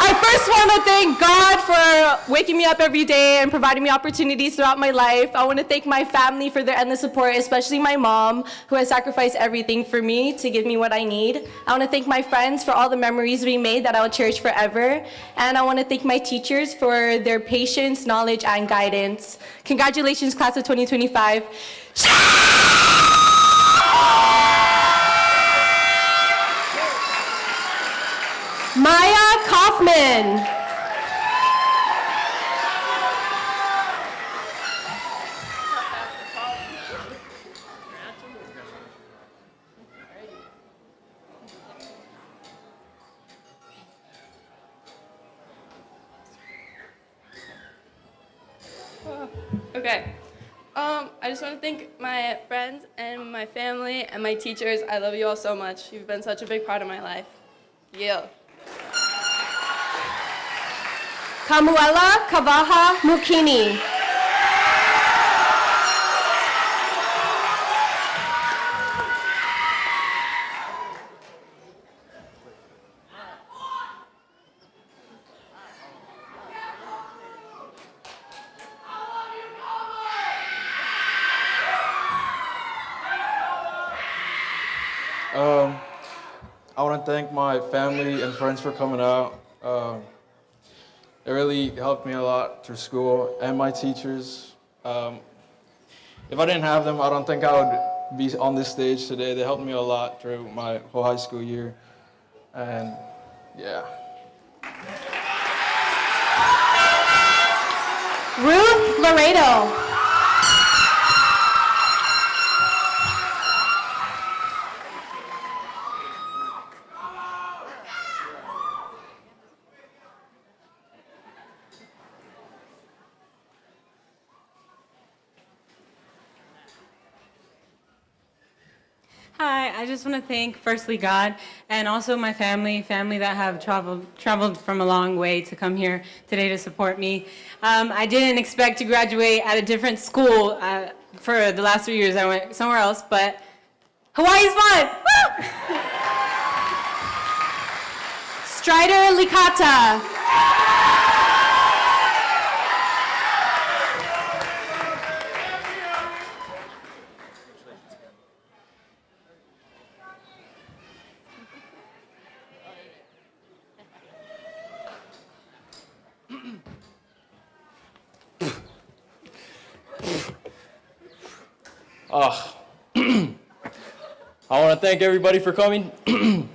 I first want to thank God for waking me up every day and providing me opportunities throughout my life. I want to thank my family for their endless support, especially my mom, who has sacrificed everything for me to give me what I need. I want to thank my friends for all the memories we made that I will cherish forever. And I want to thank my teachers for their patience, knowledge, and guidance. Congratulations, class of 2025. Maya Kaufman. Okay. I just want to thank my friends and my family and my teachers. I love you all so much. You've been such a big part of my life. Yeah. Kamuela Kavaha Mukini. I want to thank my family and friends for coming out. It really helped me a lot through school, and my teachers. If I didn't have them, I don't think I would be on this stage today. They helped me a lot through my whole high school year, and yeah. Ruth Laredo. Hi, I just want to thank firstly God and also my family that have traveled from a long way to come here today to support me. I didn't expect to graduate at a different school for the last 3 years. I went somewhere else, but Hawaii's fun! Woo! Strider Licata. I want to thank everybody for coming. I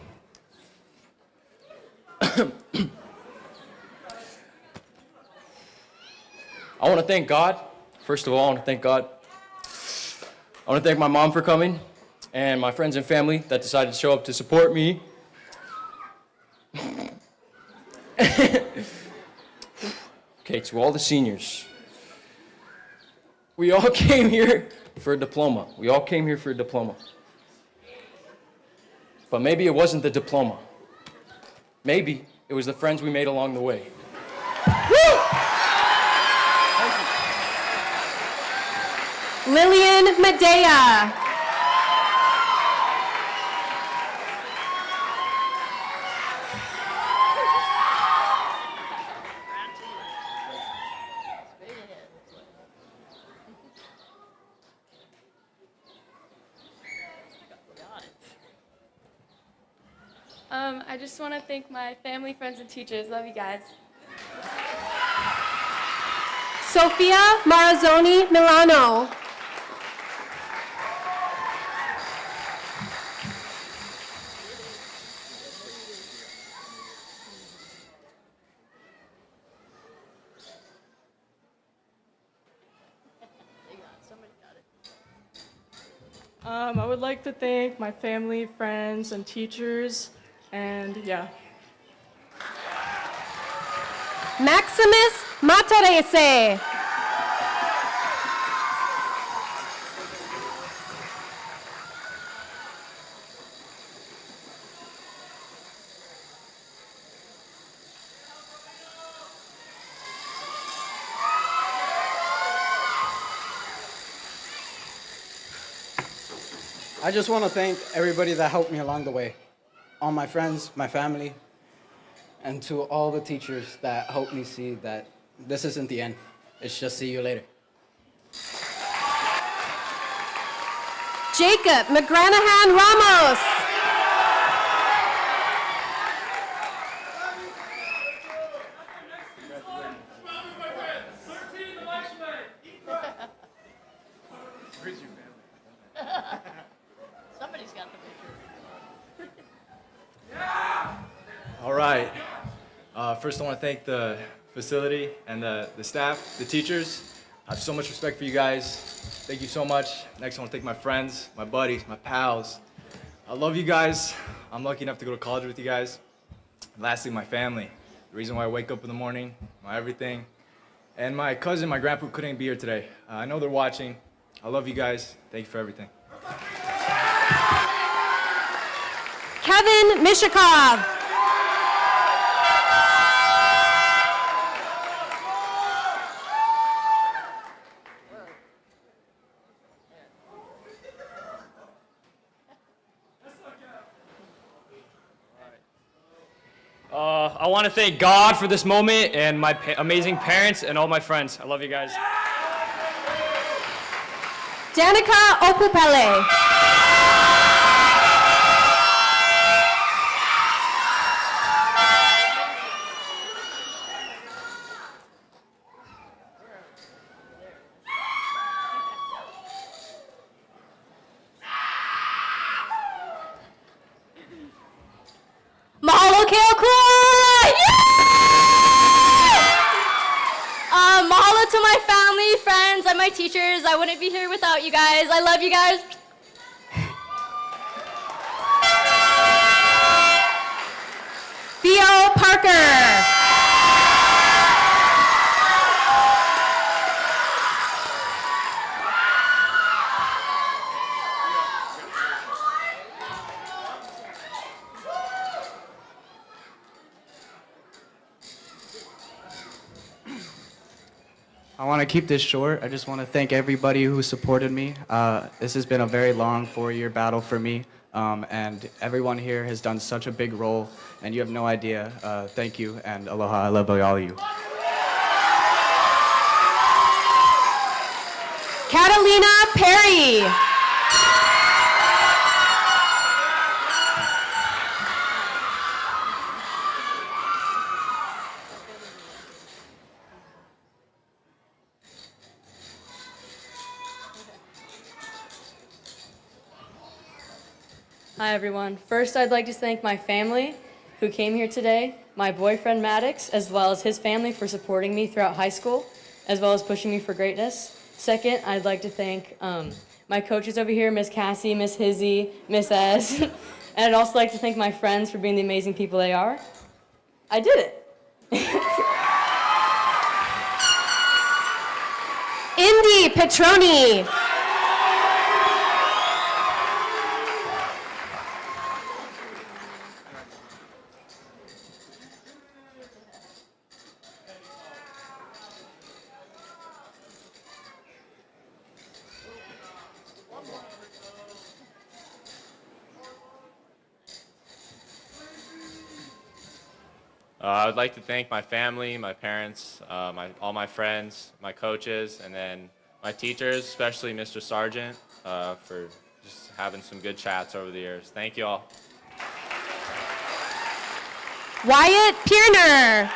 want to thank God. First of all, I want to thank God. I want to thank my mom for coming and my friends and family that decided to show up to support me. Okay, to all the seniors. We all came here for a diploma. We all came here for a diploma. But maybe it wasn't the diploma. Maybe it was the friends we made along the way. Lillian Medea. I just want to thank my family, friends, and teachers. Love you guys. Sofia Marazzoni Milano. I would like to thank my family, friends, and teachers, and yeah. Maximus Matarese. I just want to thank everybody that helped me along the way. All my friends, my family, and to all the teachers that helped me see that this isn't the end. It's just see you later. Jacob McGranahan Ramos. Somebody's got the picture. All right. First, I want to thank the facility and the staff, the teachers. I have so much respect for you guys. Thank you so much. Next, I want to thank my friends, my buddies, my pals. I love you guys. I'm lucky enough to go to college with you guys. And lastly, my family. The reason why I wake up in the morning, my everything. And my cousin, my grandpa, couldn't be here today. I know they're watching. I love you guys. Thank you for everything. Kevin Mishikov. I want to thank God for this moment and my amazing parents and all my friends. I love you guys. Danica Opupele. Mahalo Keokua! Mahalo to my family, friends, and my teachers. I wouldn't be here without you guys. I love you guys. Theo Parker. I want to keep this short. I just want to thank everybody who supported me. This has been a very long 4-year battle for me, and everyone here has done such a big role, and you have no idea. Thank you, and aloha. I love all of you. Catalina Perry. Hi everyone. First, I'd like to thank my family who came here today, my boyfriend Maddox, as well as his family for supporting me throughout high school, as well as pushing me for greatness. Second, I'd like to thank my coaches over here, Miss Cassie, Miss Hizzy, Miss S. And I'd also like to thank my friends for being the amazing people they are. I did it. Indy Petroni. I'd like to thank my family, my parents, all my friends, my coaches, and then my teachers, especially Mr. Sargent, for just having some good chats over the years. Thank you all. Wyatt Pierner.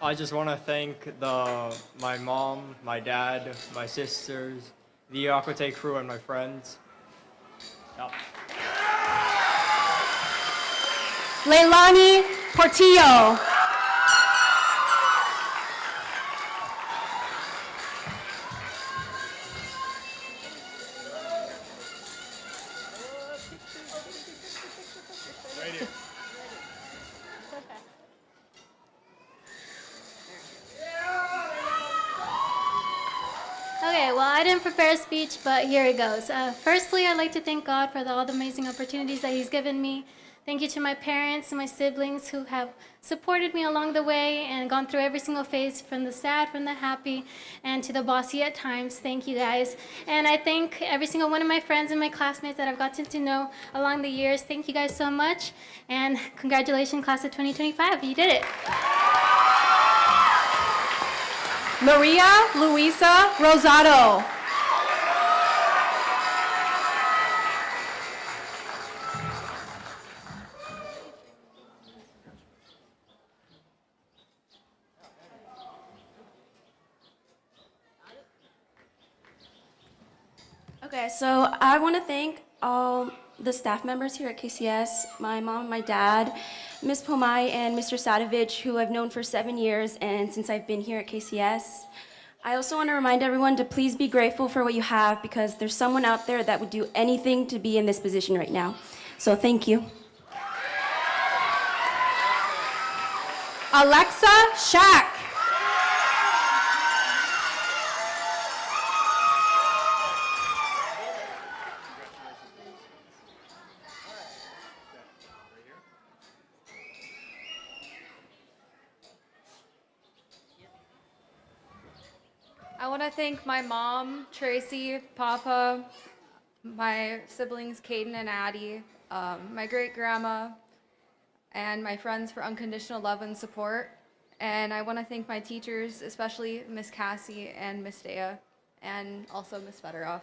I just want to thank my mom, my dad, my sisters, the Aquate crew, and my friends. Yep. Leilani Portillo. Okay, well, I didn't prepare a speech, but here it goes. Firstly, I'd like to thank God for all the amazing opportunities that He's given me. Thank you to my parents and my siblings who have supported me along the way and gone through every single phase, from the sad, from the happy, and to the bossy at times. Thank you, guys. And I thank every single one of my friends and my classmates that I've gotten to know along the years. Thank you guys so much, and congratulations, class of 2025. You did it. Maria Luisa Rosado. Okay, so I want to thank all the staff members here at KCS, my mom and my dad, Ms. Pomai and Mr. Sadovich, who I've known for 7 years and since I've been here at KCS. I also want to remind everyone to please be grateful for what you have because there's someone out there that would do anything to be in this position right now. So thank you. Alexa Shack. I want to thank my mom, Tracy, Papa, my siblings, Caden and Addie, my great-grandma, and my friends for unconditional love and support. And I want to thank my teachers, especially Miss Cassie and Miss Dea, and also Miss Fedoroff,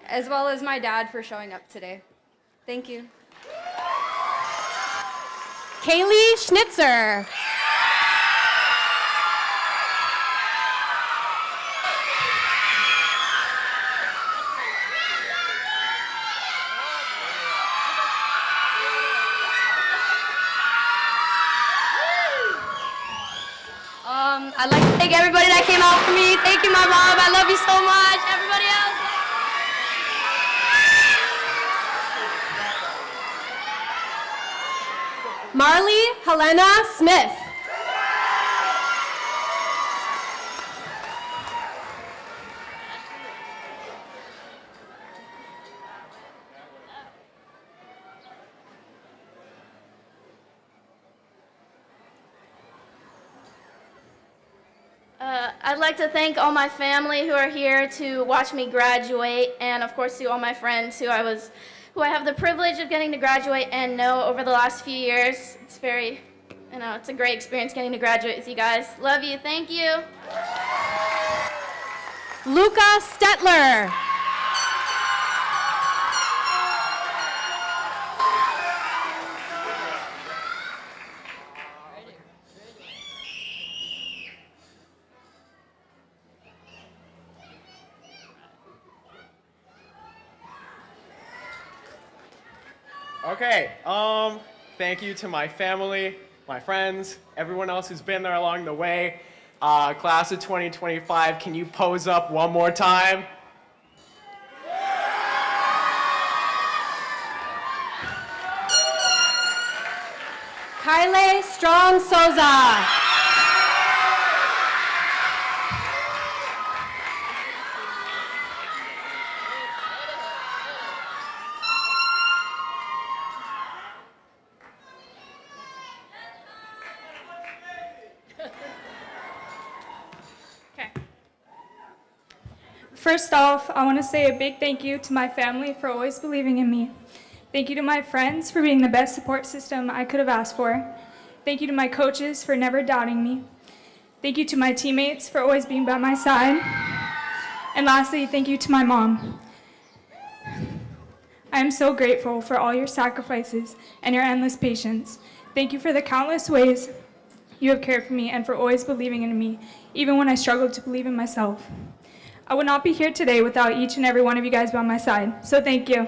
as well as my dad for showing up today. Thank you. Kaylee Schnitzer. I'd like to thank everybody that came out for me. Thank you, my mom. I love you so much. Everybody else. Marley Helena Smith. I'd like to thank all my family who are here to watch me graduate, and of course to all my friends who I have the privilege of getting to graduate and know over the last few years. It's it's a great experience getting to graduate with you guys. Love you. Thank you. Luca Stetler. Okay, thank you to my family, my friends, everyone else who's been there along the way. Class of 2025, can you pose up one more time? Kyle Strong Souza. First off, I want to say a big thank you to my family for always believing in me. Thank you to my friends for being the best support system I could have asked for. Thank you to my coaches for never doubting me. Thank you to my teammates for always being by my side. And lastly, thank you to my mom. I am so grateful for all your sacrifices and your endless patience. Thank you for the countless ways you have cared for me and for always believing in me, even when I struggled to believe in myself. I would not be here today without each and every one of you guys by my side, so thank you.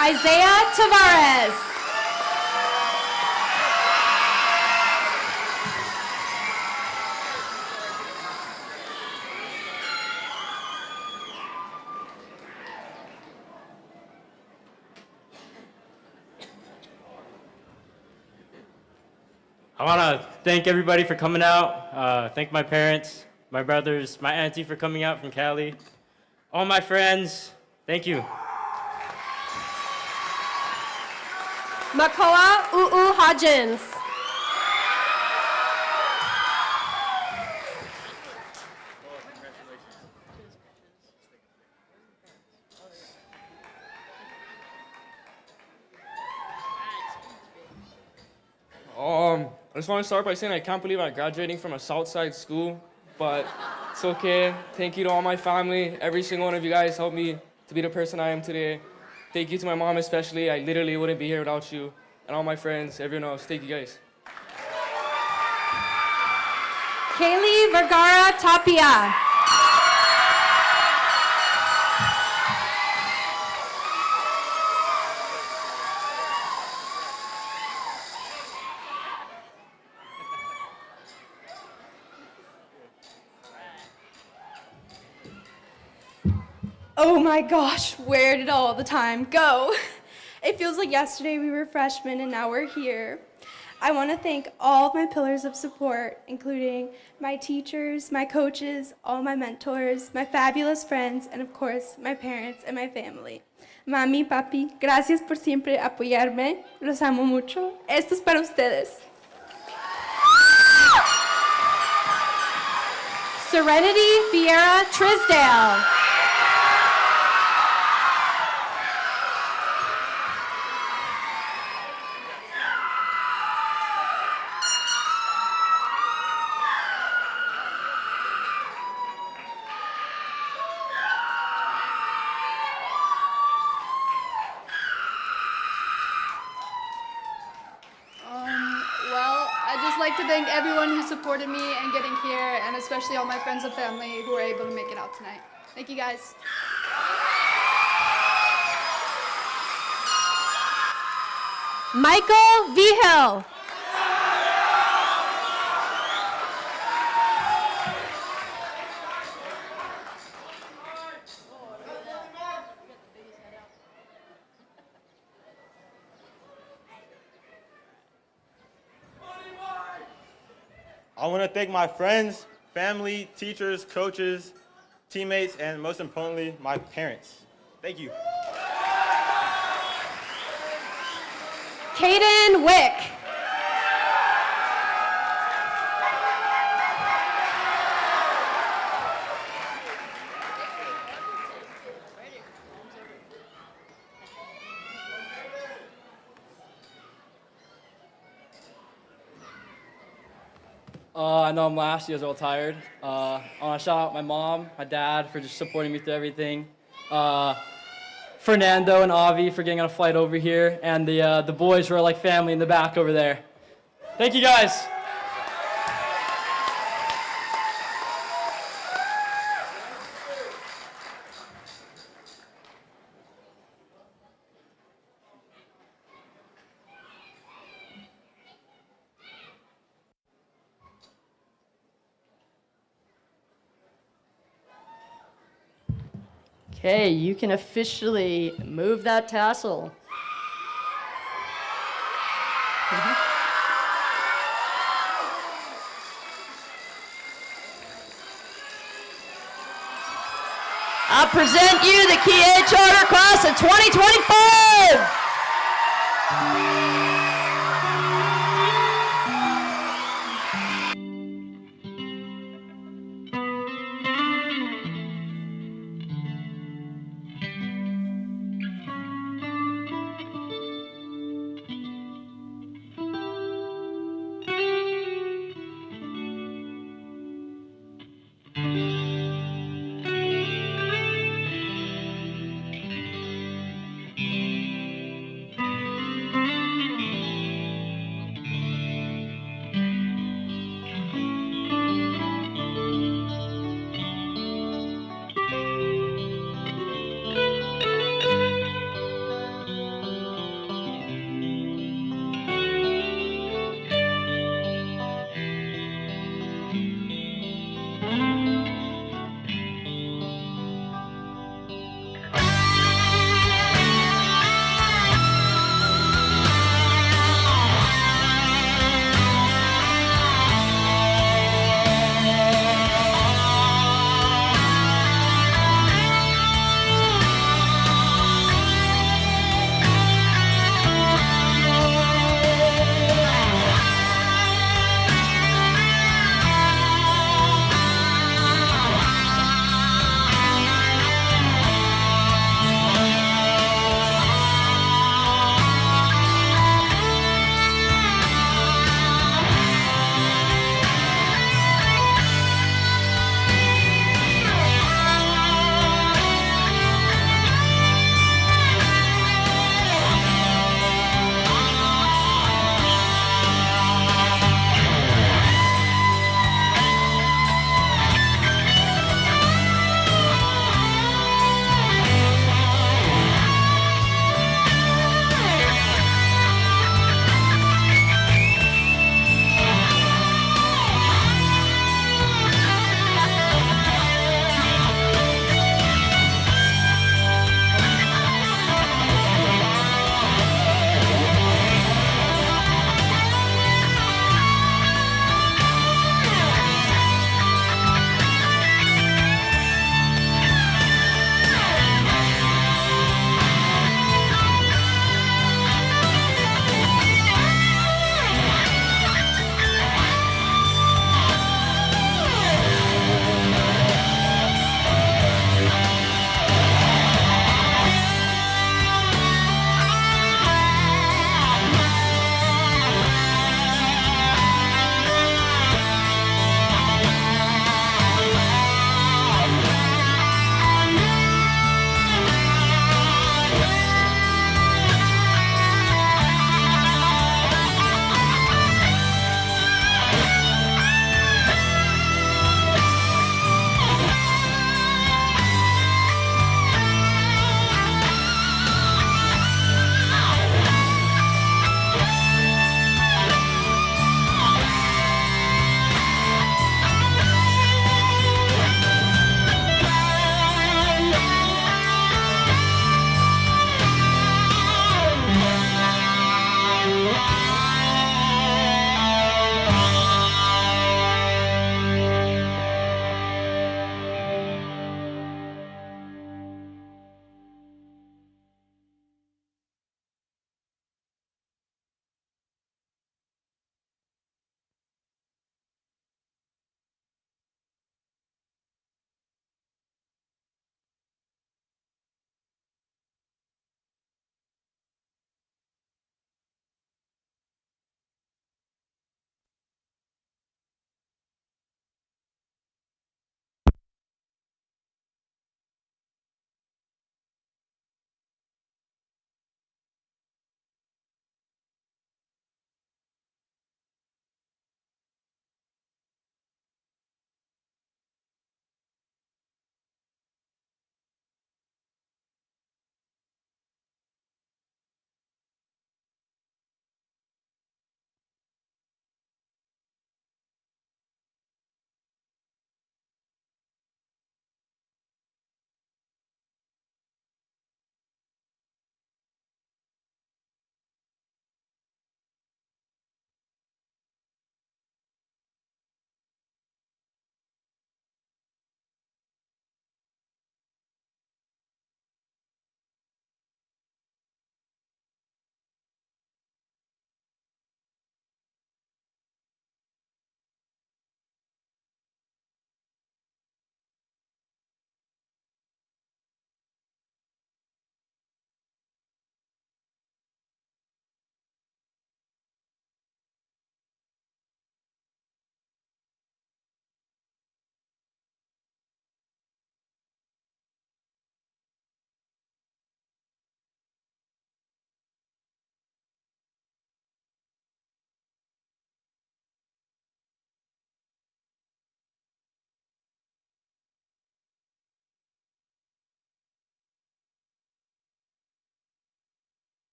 Isaiah Tavares. I want to thank everybody for coming out. Thank my parents, my brothers, my auntie for coming out from Cali. All my friends, thank you. Makoa U'u Hodgins. I just want to start by saying I can't believe I'm graduating from a Southside school, but it's okay. Thank you to all my family. Every single one of you guys helped me to be the person I am today. Thank you to my mom especially. I literally wouldn't be here without you. And all my friends, everyone else. Thank you guys. Kaylee Vergara Tapia. Oh my gosh, where did all the time go? It feels like yesterday we were freshmen and now we're here. I want to thank all of my pillars of support, including my teachers, my coaches, all my mentors, my fabulous friends, and of course, my parents and my family. Mami, papi, gracias por siempre apoyarme. Los amo mucho. Esto es para ustedes. Serenity Vieira Trisdale. Well, I'd just like to thank everyone who supported me and getting here, and especially all my friends and family who were able to make it out tonight. Thank you, guys. Michael Vigil. I want to thank my friends, family, teachers, coaches, teammates, and most importantly, my parents. Thank you. Caden Wick. I know I'm last, you guys are all tired. I want to shout out my mom, my dad for just supporting me through everything. Fernando and Avi for getting on a flight over here, and the boys who are like family in the back over there. Thank you guys. Okay, you can officially move that tassel. I present you the Kihei Charter Class of 2025!